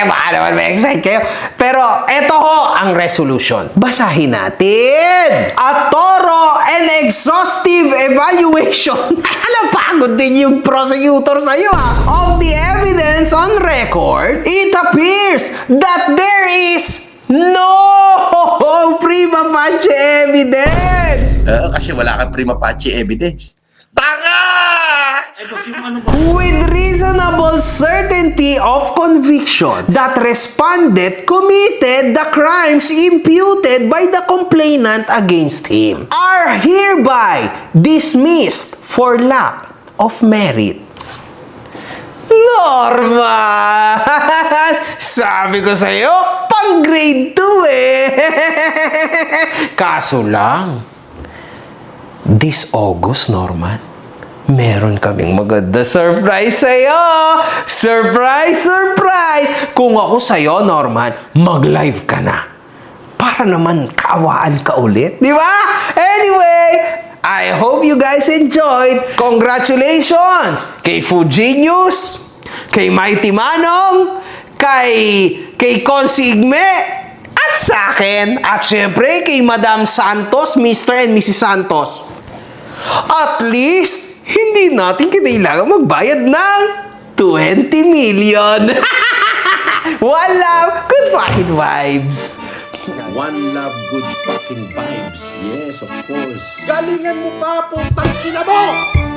baka naman ma-excite kayo. Pero ito ho ang resolution. Basahin natin. A thorough and exhaustive evaluation. Ano pa? napagod din yung prosecutor sa'yo Of the evidence on record, it appears that there is no prima facie evidence. Kasi wala kang prima facie evidence. Tanga! With reasonable certainty of conviction that respondent committed the crimes imputed by the complainant against him are hereby dismissed for lack of merit. Norman! Sabi ko sa'yo, pang grade 2 Kaso lang, this August, Norman, meron kaming maganda surprise sa'yo! Surprise, surprise! Kung ako sa'yo, Norman, mag-live ka na. Para naman kaawaan ka ulit, di ba? Anyway, I hope you guys enjoyed. Congratulations kay Food Genius, kay Mighty Manong, kay Consigme, at sa akin, at syempre kay Madam Santos, Mr. and Mrs. Santos. At least, hindi natin kailangan magbayad ng 20 million. One love, good fucking vibes. One love, good fucking vibes. Yes, of course. Galingan mo pa, putang ina mo!